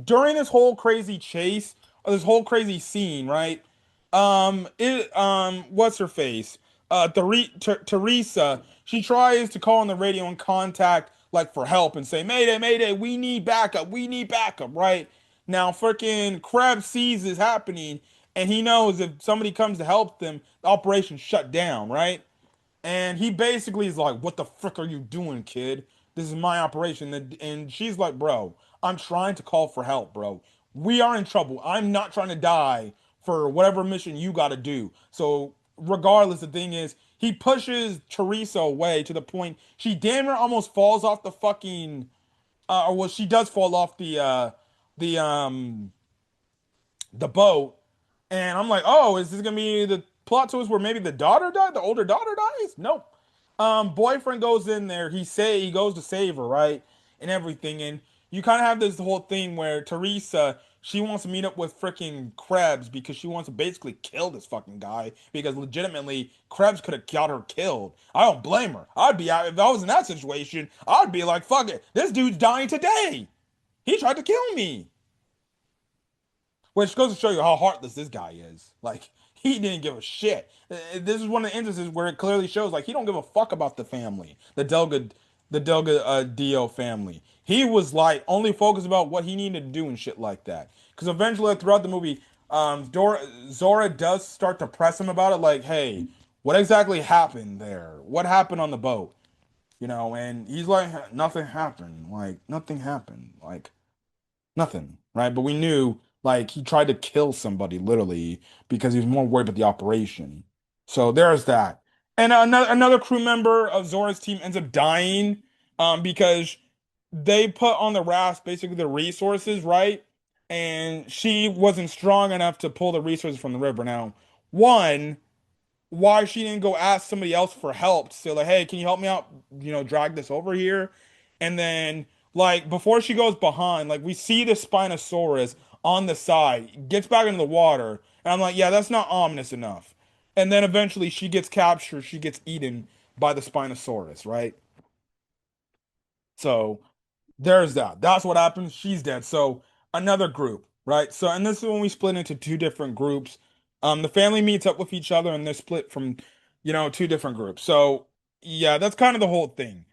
during this whole crazy chase, or this whole crazy scene, right? What's her face? Teresa. She tries to call on the radio and contact like for help and say, "Mayday, Mayday, we need backup." Right now, freaking Krebs sees this happening, and he knows if somebody comes to help them, the operation's shut down. Right? And he basically is like, "What the frick are you doing, kid? This is my operation." And she's like, "Bro, I'm trying to call for help, bro. We are in trouble. I'm not trying to die for whatever mission you got to do." So, regardless, the thing is, he pushes Teresa away to the point she damn near almost falls off the fucking, or well, she does fall off the the boat, and I'm like, oh, is this gonna be the plot twist where maybe the daughter died, the older daughter dies? Nope. Boyfriend goes in there. He goes to save her, right, and everything, and you kind of have this whole thing where Teresa she wants to meet up with freaking Krebs because she wants to basically kill this fucking guy because legitimately Krebs could have got her killed. I don't blame her. I'd be out if I was in that situation. I'd be like, fuck it, this dude's dying today. He tried to kill me. Which goes to show you how heartless this guy is. Like he didn't give a shit. This is one of the instances where it clearly shows like he don't give a fuck about the family, the Delga Dio family. He was like only focused about what he needed to do and shit like that. Because eventually, throughout the movie, Zora does start to press him about it, like, "Hey, what exactly happened there? What happened on the boat?" And he's like, "Nothing happened. Like nothing happened. Like." Nothing, right? But we knew like he tried to kill somebody literally because he was more worried about the operation. So there's that. And another crew member of Zora's team ends up dying because they put on the raft basically the resources, right? And she wasn't strong enough to pull the resources from the river. Now, one, why she didn't go ask somebody else for help to say like, hey, can you help me out? Drag this over here. And then like before she goes behind, like we see the Spinosaurus on the side, gets back into the water, and I'm like, yeah, that's not ominous enough. And then eventually she gets captured, she gets eaten by the Spinosaurus, right? So there's that. That's what happens. She's dead. So another group, right? So and this is when we split into two different groups. The family meets up with each other and they're split from, two different groups. So yeah, that's kind of the whole thing.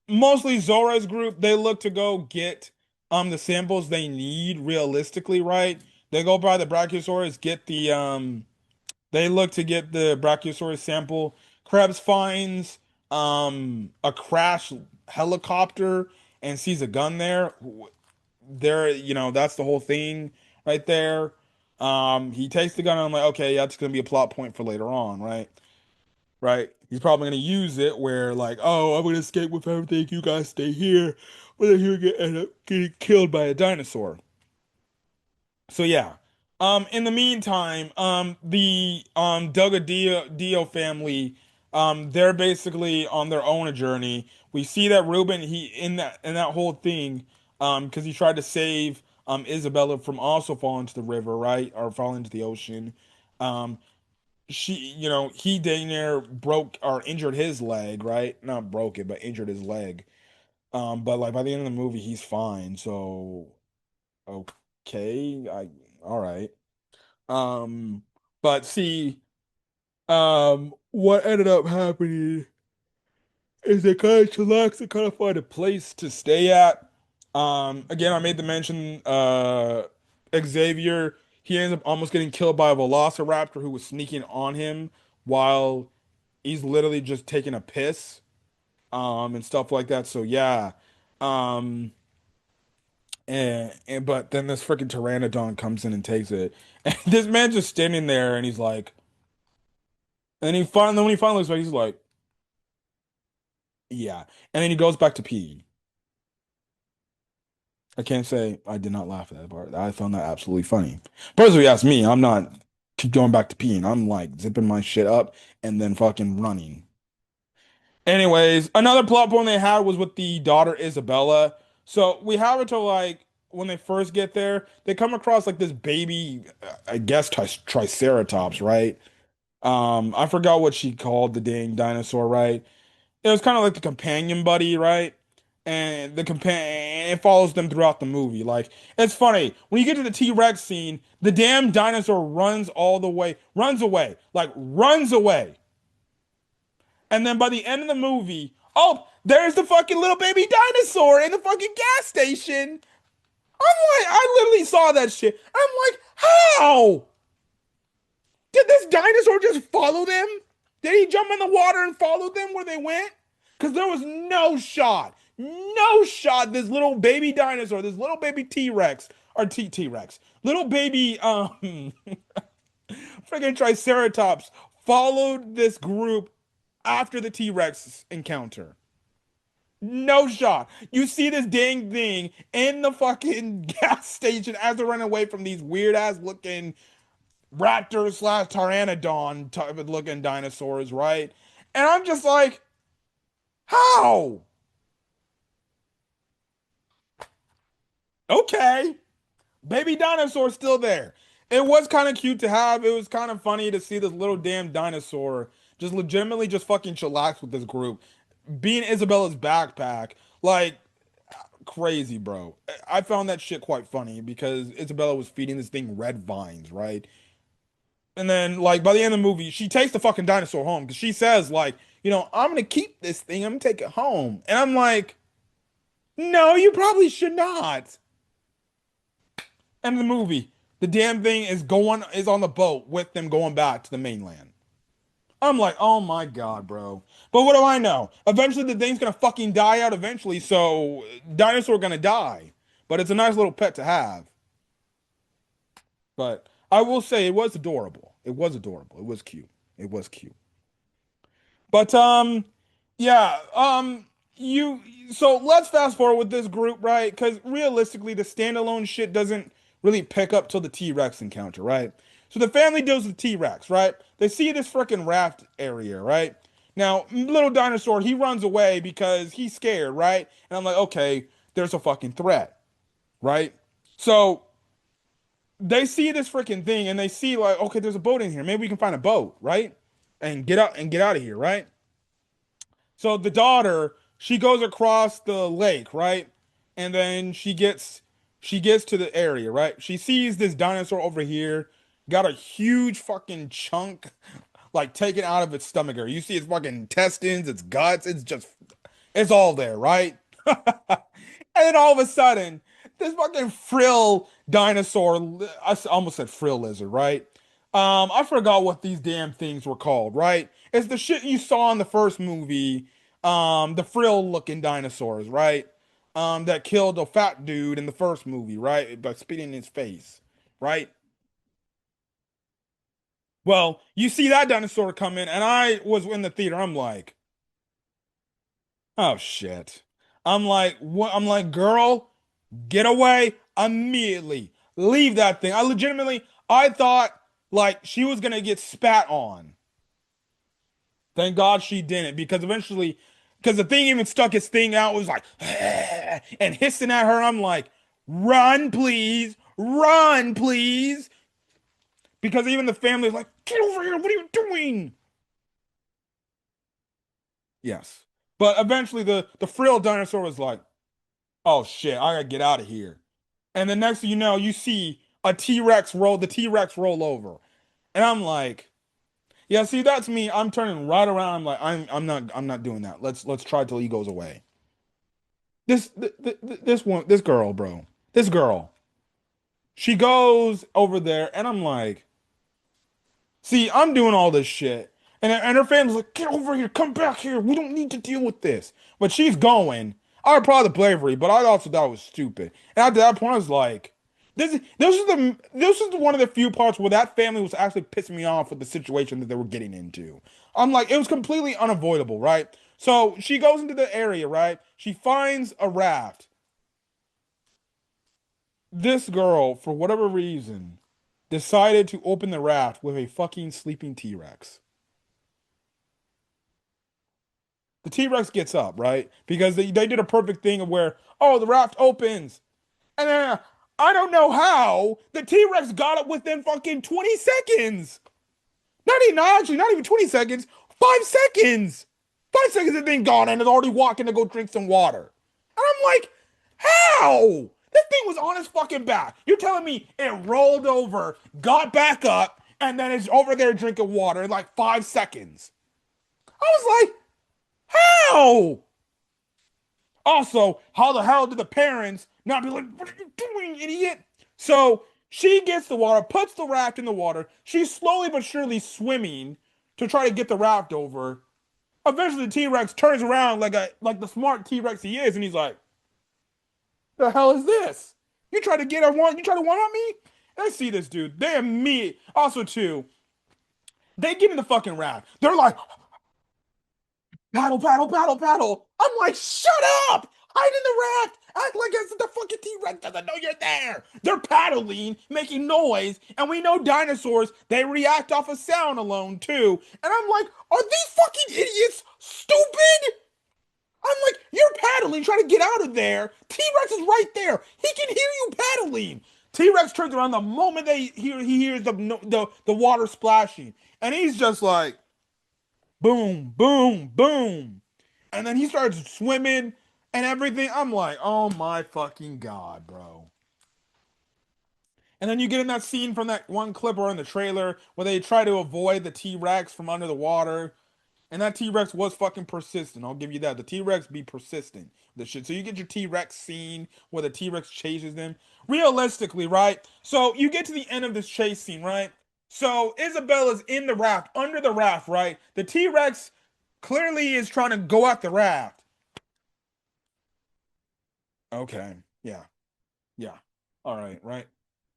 Mostly Zora's group, they look to go get the samples they need realistically, right? They go by the Brachiosaurus, get they look to get the Brachiosaurus sample. Krebs finds a crashed helicopter and sees a gun there. There, that's the whole thing right there. He takes the gun and I'm like, okay, yeah, it's gonna be a plot point for later on, right? Right? He's probably gonna use it where like, oh, I'm gonna escape with everything, you guys stay here, but then end up getting killed by a dinosaur. So yeah. In the meantime, the Dio family, they're basically on their own journey. We see that Ruben, he in that whole thing, because he tried to save Isabella from also falling into the river, right? Or falling into the ocean. Um, he dang near broke or injured his leg, right? Not broke it, but injured his leg. But like by the end of the movie, he's fine. So okay, all right. Um, but see, what ended up happening is they kind of chillax and kind of find a place to stay at. Again, I made the mention, Xavier, he ends up almost getting killed by a velociraptor who was sneaking on him while he's literally just taking a piss, and stuff like that. So yeah. Um, and but then this freaking pteranodon comes in and takes it. And this man's just standing there and he's like, and then when he finally looks back, he's like, yeah. And then he goes back to peeing. I can't say I did not laugh at that part. I found that absolutely funny. Personally, if you ask me, I'm not keep going back to peeing. I'm like zipping my shit up and then fucking running. Anyways, another plot point they had was with the daughter Isabella. So we have it to like when they first get there, they come across like this baby, I guess triceratops, right? I forgot what she called the dang dinosaur, right? It was kind of like the companion buddy, right? And the companion it follows them throughout the movie. Like it's funny when you get to the T-Rex scene, the damn dinosaur runs all the way, runs away, like runs away. And then by the end of the movie, oh, there's the fucking little baby dinosaur in the fucking gas station. I'm like, I literally saw that shit. I'm like, how? Did this dinosaur just follow them? Did he jump in the water and follow them where they went? Because there was no shot. This little baby dinosaur, this little baby T-Rex, or T-Rex, little baby freaking Triceratops followed this group after the T-Rex encounter. No shot. You see this dang thing in the fucking gas station as they're running away from these weird ass looking raptor slash pteranodon type of looking dinosaurs, right? And I'm just like, how? Okay. Baby dinosaur still there. It was kind of cute to have. It was kind of funny to see this little damn dinosaur just legitimately just fucking chillax with this group. Being Isabella's backpack, like crazy, bro. I found that shit quite funny because Isabella was feeding this thing red vines, right? And then, like, by the end of the movie, she takes the fucking dinosaur home because she says, like, I'm gonna keep this thing. I'm gonna take it home. And I'm like, no, you probably should not. End of the movie. The damn thing is on the boat with them going back to the mainland. I'm like, oh my God, bro. But what do I know? Eventually the thing's gonna fucking die out eventually, so dinosaur gonna die. But it's a nice little pet to have. But I will say it was adorable. It was adorable. It was cute. It was cute. But yeah, you so let's fast forward with this group, right? Because realistically, the standalone shit doesn't really pick up till the T-Rex encounter, right? So the family deals with T-Rex, right? They see this freaking raft area, right? Now, little dinosaur, he runs away because he's scared, right? And I'm like, okay, there's a fucking threat, right? So they see this freaking thing and they see like, okay, there's a boat in here. Maybe we can find a boat, right? And get out of here, right? So the daughter, she goes across the lake, right? And then she gets to the area, right? She sees this dinosaur over here, got a huge fucking chunk like taken out of its stomach area. You see its fucking intestines, its guts, it's all there, right? And then all of a sudden, this fucking frill dinosaur, I almost said frill lizard, right? I forgot what these damn things were called, right? It's the shit you saw in the first movie, the frill looking dinosaurs, right? That killed a fat dude in the first movie, right? By spitting in his face, right? Well, you see that dinosaur come in, and I was in the theater. I'm like, oh shit. I'm like, what? I'm like, girl, get away immediately. Leave that thing. I thought like she was gonna get spat on. Thank God she didn't, because the thing even stuck its thing out, was like, and hissing at her. I'm like, run, please, because even the family's like, get over here. What are you doing? Yes, but eventually the frill dinosaur was like, oh shit, I gotta get out of here. And the next thing you know, you see the T-Rex roll over. And I'm like, yeah, see, that's me. I'm turning right around. I'm like, I'm not doing that. Let's try till he goes away. This girl, bro. This girl. She goes over there and I'm like, see, I'm doing all this shit. And her family's like, get over here, come back here. We don't need to deal with this. But she's going. I applaud the bravery, but I also thought it was stupid. And at that point, I was like, this is one of the few parts where that family was actually pissing me off with the situation that they were getting into. I'm like, it was completely unavoidable, right? So she goes into the area, right? She finds a raft. This girl, for whatever reason, decided to open the raft with a fucking sleeping T-Rex. The T-Rex gets up, right? Because they did a perfect thing of where, oh, the raft opens. And then I don't know how the T-Rex got up within fucking 20 seconds. Not even actually, not even 20 seconds, 5 seconds. 5 seconds of thing gone and is already walking to go drink some water. And I'm like, how? This thing was on his fucking back. You're telling me it rolled over, got back up, and then it's over there drinking water in like 5 seconds. I was like, how? Also, how the hell did the parents not be like, what are you doing, idiot? So she gets the water, puts the raft in the water. She's slowly but surely swimming to try to get the raft over. Eventually, the T Rex turns around like the smart T Rex he is, and he's like, "The hell is this? You try to get a one? You try to one on me?" And I see this dude. They immediately also too. They get in the fucking raft. They're like, paddle, paddle, paddle, paddle. I'm like, shut up! Hide in the raft! Act like it's the fucking T-Rex doesn't know you're there. They're paddling, making noise, and we know dinosaurs, they react off of sound alone too. And I'm like, are these fucking idiots stupid? I'm like, you're paddling, trying to get out of there. T-Rex is right there. He can hear you paddling. T-Rex turns around the moment he hears the water splashing. And he's just like, boom, boom, boom. And then he starts swimming and everything. I'm like, oh my fucking God, bro. And then you get in that scene from that one clip or in the trailer where they try to avoid the T Rex from under the water. And that T Rex was fucking persistent. I'll give you that. The T Rex be persistent. The shit. So you get your T Rex scene where the T Rex chases them. Realistically, right? So you get to the end of this chase scene, right? So Isabella's in the raft, under the raft, right? The T Rex clearly is trying to go at the raft. Okay. Yeah. Yeah. All right. Right.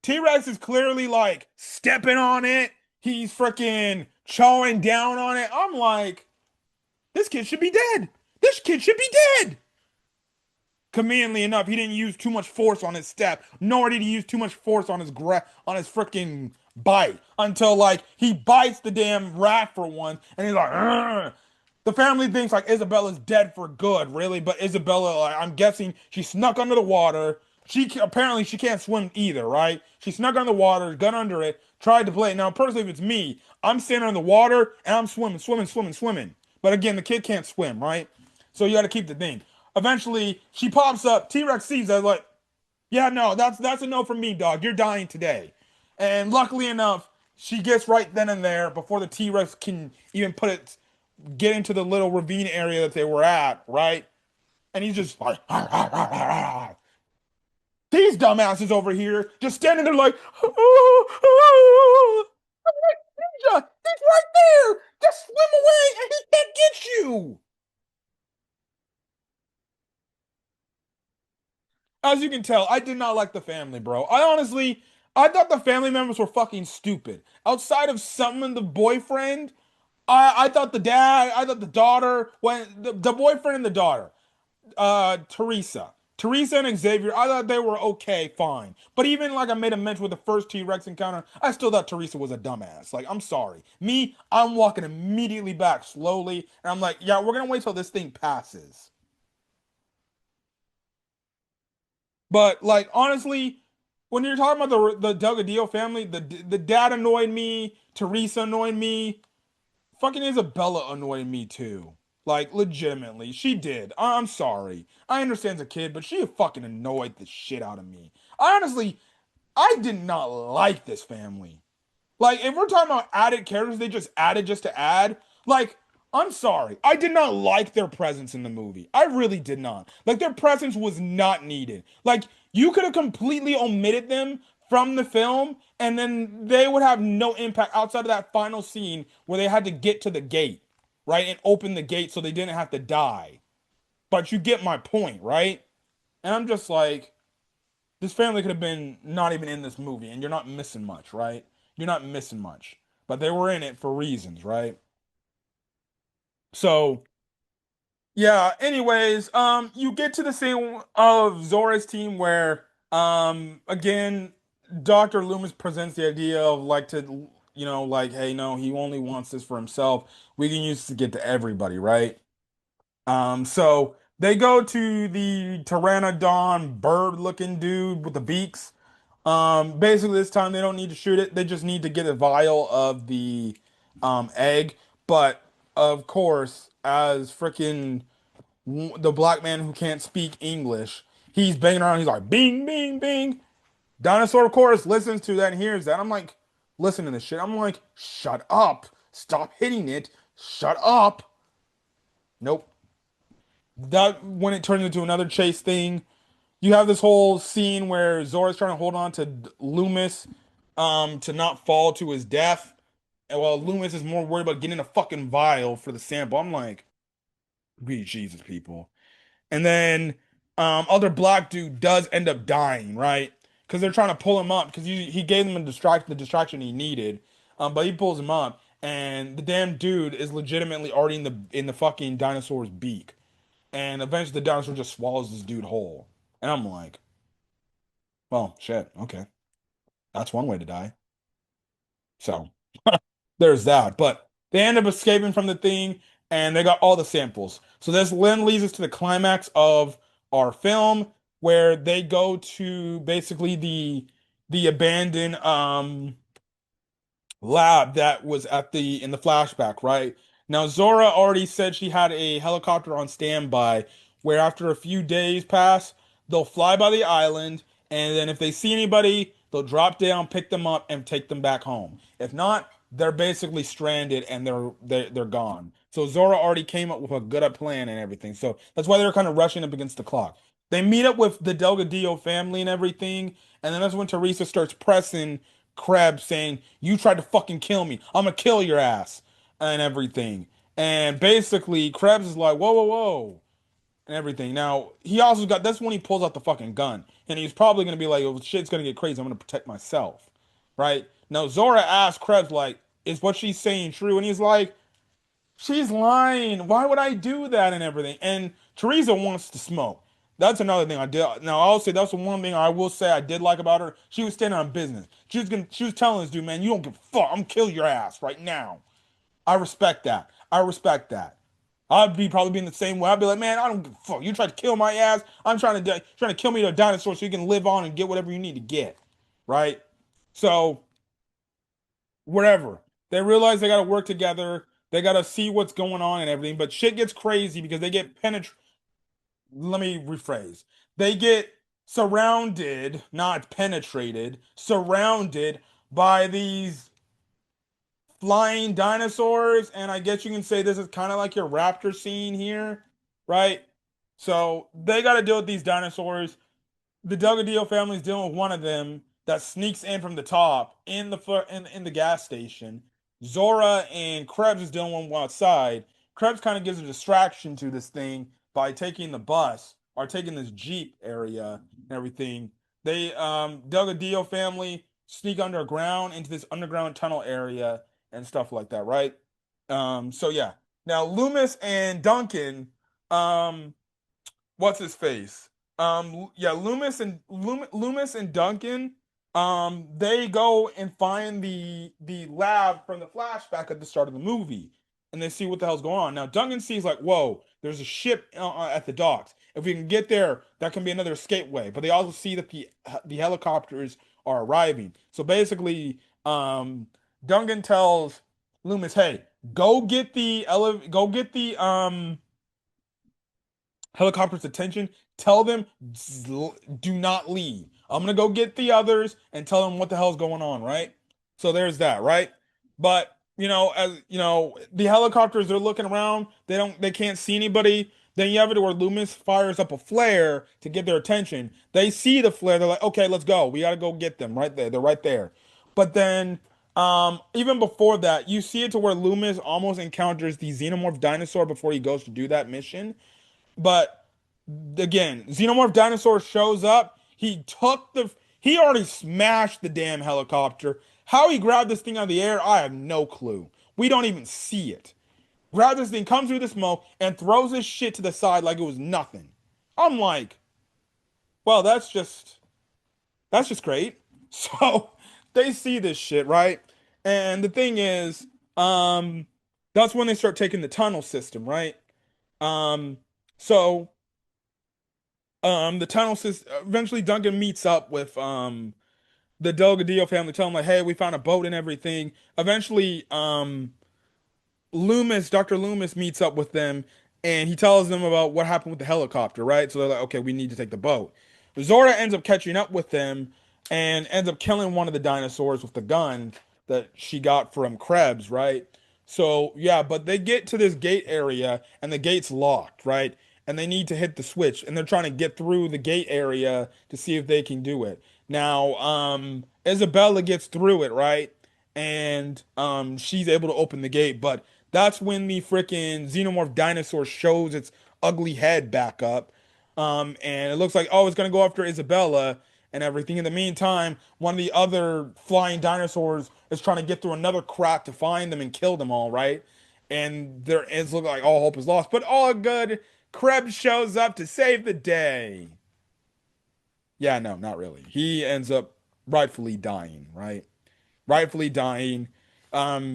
T Rex is clearly like stepping on it. He's freaking chawing down on it. I'm like, this kid should be dead. This kid should be dead. Conveniently enough, he didn't use too much force on his step, nor did he use too much force on his freaking bite until like he bites the damn rat for one, and he's like, "Ugh." The family thinks like Isabella's dead for good, really, but Isabella, like, I'm guessing she snuck under the water. Apparently she can't swim either, right? She snuck under the water, got under it, tried to play. Now, personally, if it's me, I'm standing in the water and I'm swimming, swimming, swimming, swimming. But again, the kid can't swim, right? So you got to keep the thing. Eventually, she pops up. T-Rex sees that, like, yeah, no, that's a no from me, dog. You're dying today. And luckily enough, she gets right then and there before the T-Rex can even get into the little ravine area that they were at, right? And he's just like, these dumbasses over here just standing there like, Ninja, he's right there. Just swim away and he can't get you. As you can tell, I did not like the family, bro. I thought the family members were fucking stupid. Outside of summoning the boyfriend, I thought the dad, I thought the daughter, when the boyfriend and the daughter, Teresa and Xavier, I thought they were okay, fine. But even like I made a mention with the first T-Rex encounter, I still thought Teresa was a dumbass. Like, I'm sorry. Me, I'm walking immediately back slowly, and I'm like, yeah, we're gonna wait till this thing passes. But like honestly, when you're talking about the Delgadillo family, the dad annoyed me, Teresa annoyed me, fucking Isabella annoyed me too. Like legitimately, she did. I'm sorry. I understand as a kid, but she fucking annoyed the shit out of me. I did not like this family. Like, if we're talking about added characters, they just added just to add. Like, I'm sorry. I did not like their presence in the movie. I really did not. Like, their presence was not needed. Like, you could have completely omitted them from the film, and then they would have no impact outside of that final scene where they had to get to the gate, right? And open the gate so they didn't have to die. But you get my point, right? And I'm just like, this family could have been not even in this movie, and you're not missing much, right? You're not missing much. But they were in it for reasons, right? So, yeah, anyways, you get to the scene of Zora's team where, again, Dr. Loomis presents the idea of like to, like, hey, no, he only wants this for himself. We can use this to get to everybody, right? So they go to the pteranodon bird-looking dude with the beaks. Basically this time they don't need to shoot it. They just need to get a vial of the egg. But of course, as freaking the black man who can't speak English, he's banging around. He's like, bing, bing, bing. Dinosaur, of course, listens to that and hears that. I'm like, listen to this shit. I'm like, shut up. Stop hitting it. Shut up. Nope. That when it turns into another chase thing, you have this whole scene where Zora's trying to hold on to Loomis, to not fall to his death. And while Loomis is more worried about getting a fucking vial for the sample. I'm like, "Be Jesus, people." And then other black dude does end up dying, right? Because they're trying to pull him up because he gave them the distraction he needed. But he pulls him up, and the damn dude is legitimately already in the fucking dinosaur's beak. And eventually the dinosaur just swallows this dude whole. And I'm like, well, shit, okay. That's one way to die. So there's that. But they end up escaping from the thing and they got all the samples. So this then leads us to the climax of our film where they go to basically the abandoned lab that was at the in the flashback, right? Now Zora already said she had a helicopter on standby where after a few days pass, they'll fly by the island and then if they see anybody, they'll drop down, pick them up and take them back home. If not, they're basically stranded and they're gone. So Zora already came up with a good plan and everything. So that's why they're kind of rushing up against the clock. They meet up with the Delgadillo family and everything, and then that's when Teresa starts pressing Krebs saying, "You tried to fucking kill me. I'm gonna kill your ass," and everything. And basically, Krebs is like, "Whoa, whoa, whoa," and everything. Now, he also got that's when he pulls out the fucking gun. And he's probably gonna be like, "Oh, shit's gonna get crazy. I'm gonna protect myself." Right? Now, Zora asks Krebs, like, "Is what she's saying true?" And he's like, she's lying. Why would I do that and everything? And Teresa wants to smoke. That's another thing I did. Now I'll say that's the one thing I will say I did like about her. She was standing on business. She was telling this dude, man, you don't give a fuck. I'm gonna kill your ass right now. I respect that. I respect that. I'd be probably being the same way. I'd be like, man, I don't give a fuck. You tried to kill my ass. I'm trying to kill me to a dinosaur so you can live on and get whatever you need to get. Right? So whatever. They realize they got to work together. They got to see what's going on and everything. But shit gets crazy because they get penetrated. Let me rephrase. They get surrounded, not penetrated, surrounded by these flying dinosaurs. And I guess you can say this is kind of like your raptor scene here, right? So they got to deal with these dinosaurs. The Delgadillo family is dealing with one of them that sneaks in from the top in the gas station. Zora and Krebs is dealing with one outside. Krebs kind of gives a distraction to this thing by taking the bus or taking this Jeep area and everything. They Delgadillo family sneak underground into this underground tunnel area and stuff like that, right? So yeah. Now Loomis and Duncan, um, what's his face? Yeah, Loomis and Duncan, they go and find the lab from the flashback at the start of the movie, and they see what the hell's going on. Now Duncan sees like, whoa, there's a ship at the docks. If we can get there, that can be another escape way. But they also see that the helicopters are arriving. So basically, Duncan tells Loomis, "Hey, go get the helicopter's attention. Tell them do not leave. I'm gonna go get the others and tell them what the hell's going on, right? So there's that, right? But as you know, the helicopters they're looking around, they can't see anybody. Then you have it where Loomis fires up a flare to get their attention. They see the flare, they're like, okay, let's go. We gotta go get them right there. They're right there. But then even before that, you see it to where Loomis almost encounters the xenomorph dinosaur before he goes to do that mission. But again, Xenomorph Dinosaur shows up. He already smashed the damn helicopter. How he grabbed this thing out of the air, I have no clue. We don't even see it. Grabs this thing, comes through the smoke, and throws this shit to the side like it was nothing. I'm like, well, that's just great. So they see this shit, right? And the thing is, um, that's when they start taking the tunnel system, right? Um, so the tunnel system eventually Duncan meets up with the Delgadillo family, tell them like, hey, we found a boat and everything. Eventually, Dr. Loomis meets up with them and he tells them about what happened with the helicopter, right? So they're like, okay, we need to take the boat. Zora ends up catching up with them and ends up killing one of the dinosaurs with the gun that she got from Krebs, right? So yeah, but they get to this gate area and the gate's locked, right? And they need to hit the switch and they're trying to get through the gate area to see if they can do it. Now, Isabella gets through it, right? And she's able to open the gate, but that's when the freaking xenomorph dinosaur shows its ugly head back up. And it looks like, oh, it's gonna go after Isabella and everything. In the meantime, one of the other flying dinosaurs is trying to get through another crack to find them and kill them all, right? And there is look like all hope is lost. But all good, Krebs shows up to save the day. Yeah, no, not really. He ends up rightfully dying, right? Rightfully dying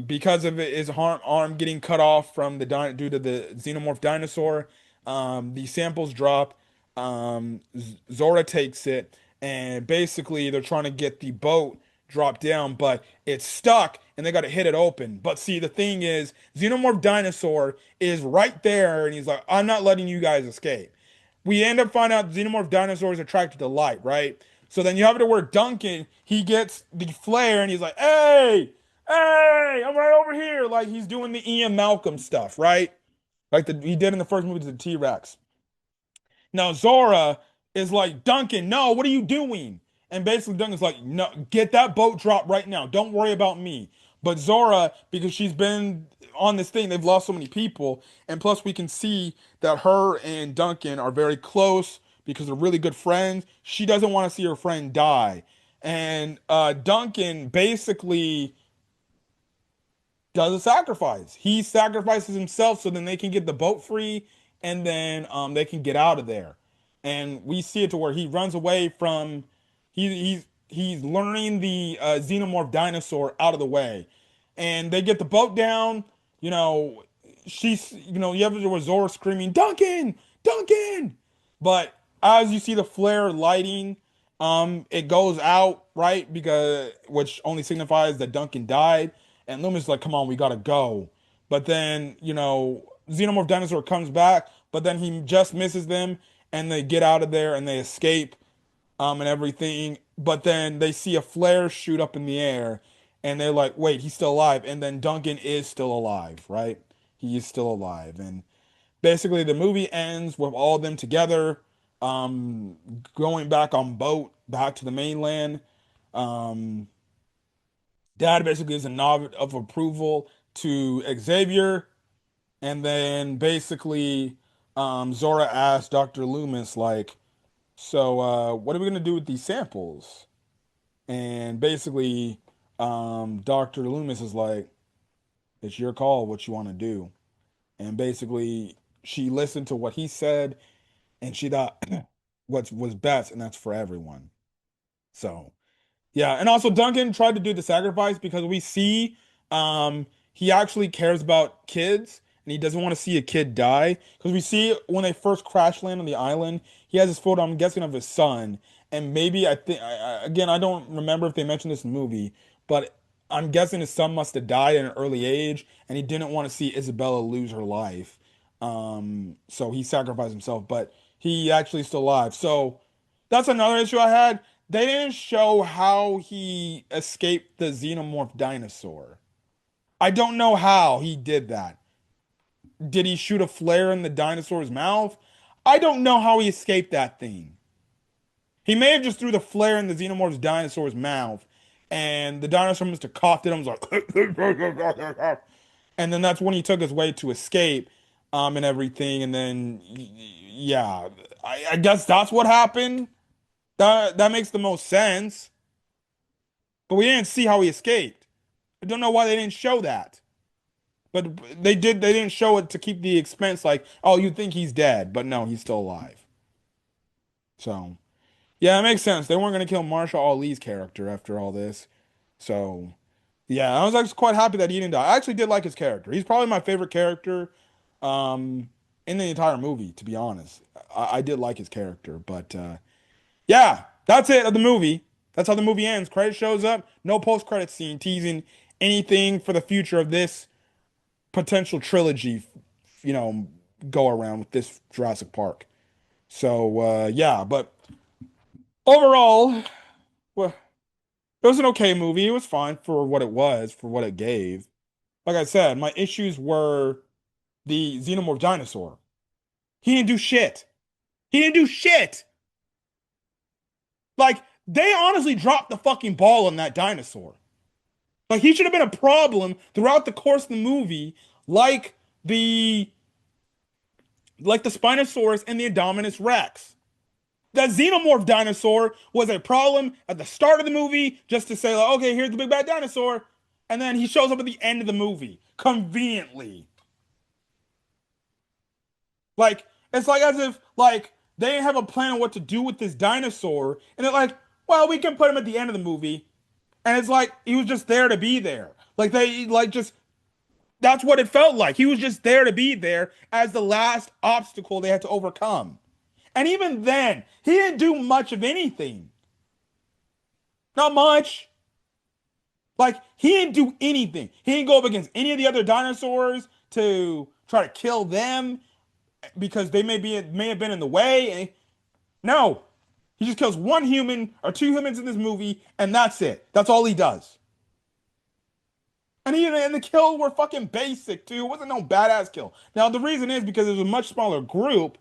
because of his arm getting cut off from due to the xenomorph dinosaur. The samples drop. Zora takes it, and basically they're trying to get the boat dropped down, but it's stuck, and they got to hit it open. But see, the thing is, xenomorph dinosaur is right there, and he's like, "I'm not letting you guys escape." We end up finding out xenomorph dinosaurs are attracted to light, right? So then you have it to where Duncan, he gets the flare and he's like, hey, hey, I'm right over here. Like he's doing the Ian Malcolm stuff, right? Like he did in the first movie to the T-Rex. Now Zora is like, Duncan, no, what are you doing? And basically Duncan's like, no, get that boat drop right now. Don't worry about me. But Zora, because she's been on this thing, they've lost so many people. And plus we can see that her and Duncan are very close because they're really good friends. She doesn't want to see her friend die. And Duncan basically does a sacrifice. He sacrifices himself so then they can get the boat free and then they can get out of there. And we see it to where he runs away from he's luring the xenomorph dinosaur out of the way. And they get the boat down, you know, you have Zora screaming, Duncan! Duncan! But as you see the flare lighting, it goes out, right? Because which only signifies that Duncan died. And Loomis is like, come on, we gotta go. But then, Xenomorph Dinosaur comes back, but then he just misses them and they get out of there and they escape and everything. But then they see a flare shoot up in the air and they're like, wait, he's still alive. And then Duncan is still alive, right? He is still alive. And basically the movie ends with all of them together, um, going back on boat back to the mainland. Um, Dad basically gives a nod of approval to Xavier, and then basically Zora asks Dr. Loomis, like, so what are we gonna do with these samples? And basically, Dr. Loomis is like, it's your call what you want to do. And basically, she listened to what he said, and she thought what was best, and that's for everyone. So. Yeah, and also Duncan tried to do the sacrifice because we see he actually cares about kids and he doesn't want to see a kid die. Because we see when they first crash land on the island, he has this photo, I'm guessing, of his son. And maybe I think again, I don't remember if they mentioned this in the movie, but I'm guessing his son must have died at an early age and he didn't want to see Isabella lose her life. So he sacrificed himself, but he actually is still alive. So that's another issue I had. They didn't show how he escaped the xenomorph dinosaur. I don't know how he did that. Did he shoot a flare in the dinosaur's mouth? I don't know how he escaped that thing. He may have just threw the flare in the xenomorph's dinosaur's mouth, and the dinosaur must have coughed it and was like, and then that's when he took his way to escape, and everything. And then, yeah, I guess that's what happened. That makes the most sense. But we didn't see how he escaped. I don't know why they didn't show that. But they did. They didn't show it to keep the expense. Like, oh, you think he's dead, but no, he's still alive. So Yeah, it makes sense. They weren't gonna kill Marshall Ali's character after all this. So yeah, I was actually quite happy that he didn't die. I actually did like his character. He's probably my favorite character um in the entire movie, to be honest. I did like his character, but yeah, that's it of the movie. That's how the movie ends. Credit shows up, no post-credit scene teasing anything for the future of this potential trilogy, you know, go around with this Jurassic Park. So yeah, but overall, well, it was an okay movie. It was fine for what it was, for what it gave. Like I said, my issues were the xenomorph dinosaur. He didn't do shit. He didn't do shit. Like, they honestly dropped the fucking ball on that dinosaur. Like, he should have been a problem throughout the course of the movie, like the like the Spinosaurus and the Indominus Rex. The xenomorph dinosaur was a problem at the start of the movie, just to say, like, okay, here's the big bad dinosaur, and then he shows up at the end of the movie conveniently. Like, it's like as if like they didn't have a plan on what to do with this dinosaur, and they're like, well, we can put him at the end of the movie, and it's like he was just there to be there. Like they like just that's what it felt like. He was just there to be there as the last obstacle they had to overcome. And even then, he didn't do much of anything. Not much. Like, he didn't do anything. He didn't go up against any of the other dinosaurs to try to kill them because they may have been in the way. No. He just kills one human or two humans in this movie, and that's it. That's all he does. And the kills were fucking basic too. It wasn't no badass kill. Now the reason is because it was a much smaller group,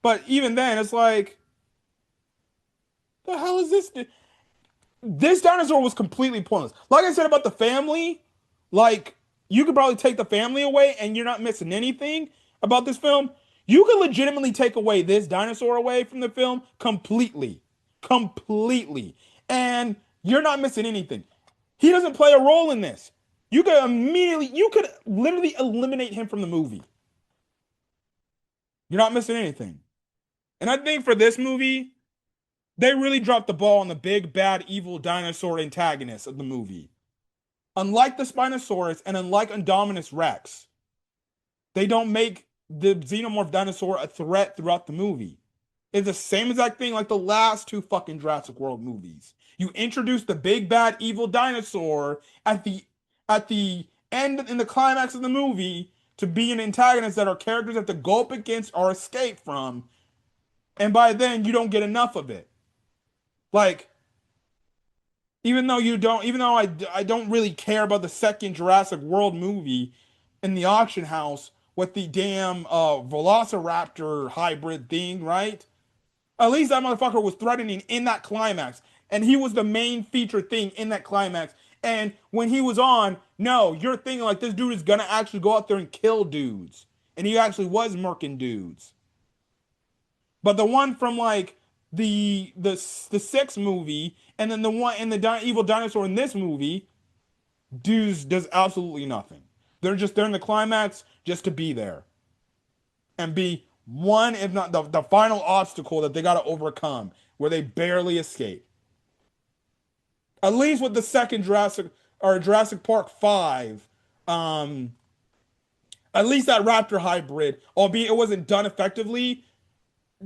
but even then, it's like, the hell is this? This dinosaur was completely pointless. Like I said about the family, like you could probably take the family away and you're not missing anything about this film. You could legitimately take away this dinosaur away from the film completely. Completely. And you're not missing anything. He doesn't play a role in this. You could literally eliminate him from the movie. You're not missing anything. And I think for this movie, they really dropped the ball on the big, bad, evil dinosaur antagonist of the movie. Unlike the Spinosaurus and unlike Indominus Rex, they don't make the xenomorph dinosaur a threat throughout the movie. It's the same exact thing like the last two fucking Jurassic World movies. You introduce the big bad evil dinosaur at the end in the climax of the movie to be an antagonist that our characters have to go up against or escape from, and by then you don't get enough of it. Like, even though I don't really care about the second Jurassic World movie in the auction house with the damn Velociraptor hybrid thing, right? At least that motherfucker was threatening in that climax, and he was the main feature thing in that climax. And when he was on, no, you're thinking like this dude is gonna actually go out there and kill dudes, and he actually was murking dudes. But the one from like the sixth movie, and then the one in the evil dinosaur in this movie, dudes does absolutely nothing. They're just there in the climax just to be there and be one, if not the final obstacle that they got to overcome, where they barely escape. At least with the second Jurassic or Jurassic Park 5, um, at least that Raptor hybrid, albeit it wasn't done effectively,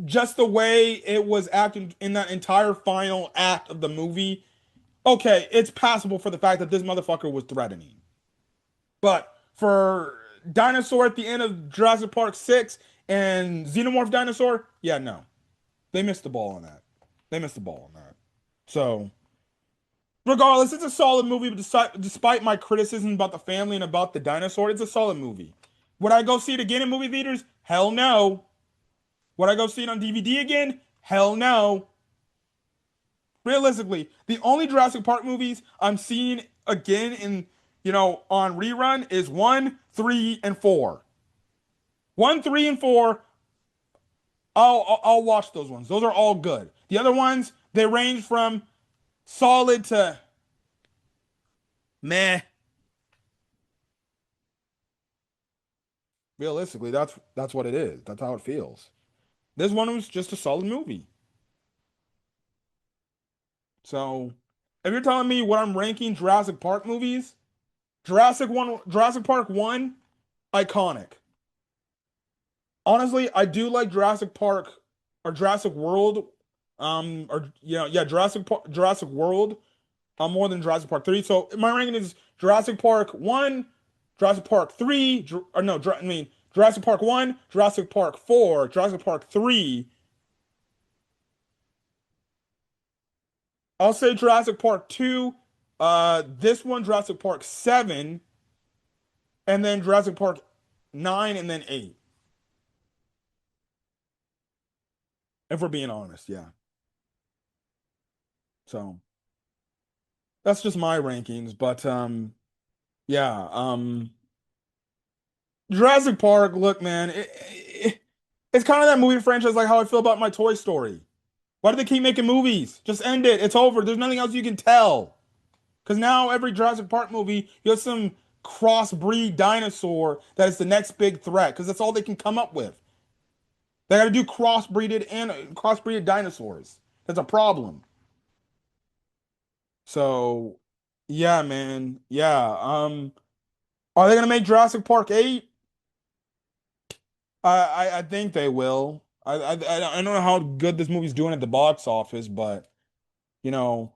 just the way it was acting in that entire final act of the movie, okay, it's passable for the fact that this motherfucker was threatening. But for Dinosaur at the end of Jurassic Park 6 and Xenomorph Dinosaur, yeah, no. They missed the ball on that. They missed the ball on that. So, regardless, it's a solid movie, but despite my criticism about the family and about the dinosaur, it's a solid movie. Would I go see it again in movie theaters? Hell no. Would I go see it on DVD again? Hell no. Realistically, the only Jurassic Park movies I'm seeing again in, on rerun is 1, 3, and 4. 1, 3, and 4, I'll watch those ones. Those are all good. The other ones, they range from solid to meh. Realistically, that's what it is. That's how it feels. This one was just a solid movie. So if you're telling me what I'm ranking Jurassic Park movies, Jurassic Park 1, iconic. Honestly, I do like Jurassic Park or Jurassic World, or yeah, Jurassic World, more than Jurassic Park 3. So my ranking is Jurassic Park 1, Jurassic Park 3, or no, I mean Jurassic Park 1, Jurassic Park 4, Jurassic Park 3. I'll say Jurassic Park 2, this one Jurassic Park 7, and then Jurassic Park 9 and then 8. If we're being honest, yeah. So that's just my rankings, but yeah, Jurassic Park, look, man, it's kind of that movie franchise like how I feel about my Toy Story. Why do they keep making movies? Just end it. It's over. There's nothing else you can tell. Because now every Jurassic Park movie, you have some crossbreed dinosaur that is the next big threat. Because that's all they can come up with. They got to do crossbreeded dinosaurs. That's a problem. So, yeah, man. Yeah. Are they gonna make Jurassic Park 8? I think they will. I don't know how good this movie's doing at the box office, but you know,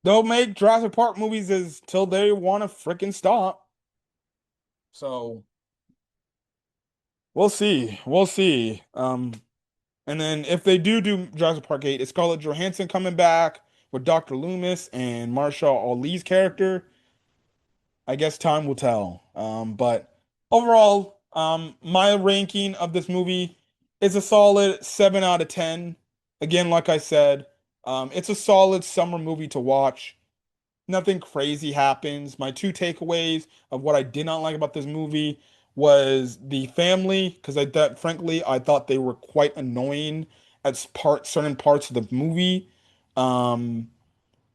they'll make Jurassic Park movies as till they want to freaking stop. So we'll see. We'll see. And then if they do Jurassic Park 8, is Scarlett Johansson coming back with Dr. Loomis and Marshall Ali's character? I guess time will tell. But overall, my ranking of this movie is a solid 7 out of 10. Again, like I said, it's a solid summer movie to watch. Nothing crazy happens. My two takeaways of what I did not like about this movie was the family, because frankly, I thought they were quite annoying at certain parts of the movie. Um,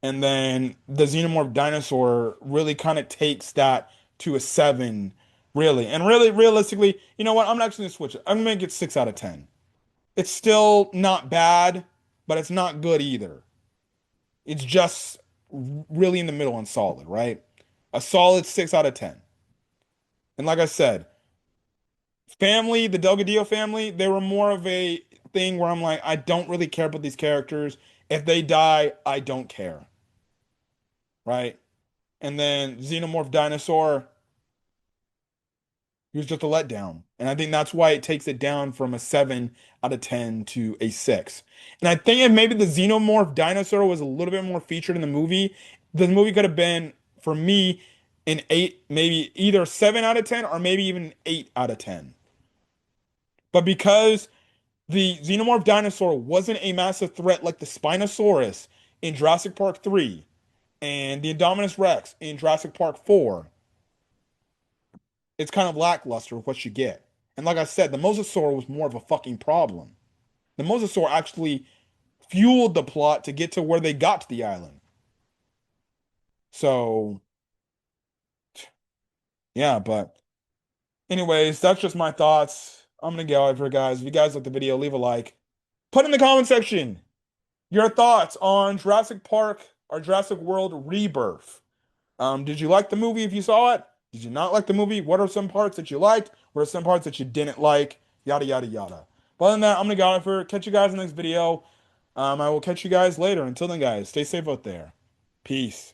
and then the xenomorph dinosaur really kind of takes that to a 7, really. And really, realistically, you know what? I'm actually gonna switch it. I'm gonna make it 6 out of 10. It's still not bad, but it's not good either. It's just really in the middle and solid, right? A solid 6 out of 10. And like I said, family, the Delgadillo family, they were more of a thing where I'm like, I don't really care about these characters. If they die, I don't care, right? And then Xenomorph Dinosaur, he was just a letdown. And I think that's why it takes it down from a 7 out of 10 to a 6. And I think if maybe the Xenomorph Dinosaur was a little bit more featured in the movie could have been, for me, an 8, maybe either 7 out of 10 or maybe even an 8 out of 10. But because the Xenomorph Dinosaur wasn't a massive threat like the Spinosaurus in Jurassic Park 3 and the Indominus Rex in Jurassic Park 4, it's kind of lackluster with what you get. And like I said, the Mosasaur was more of a fucking problem. The Mosasaur actually fueled the plot to get to where they got to the island. So, yeah, but anyways, that's just my thoughts. I'm gonna get out of here, guys. If you guys like the video, leave a like. Put in the comment section your thoughts on Jurassic Park or Jurassic World Rebirth. Did you like the movie if you saw it? Did you not like the movie? What are some parts that you liked? What are some parts that you didn't like? Yada, yada, yada. But other than that, I'm going to go out for catch you guys in the next video. I will catch you guys later. Until then, guys, stay safe out there. Peace.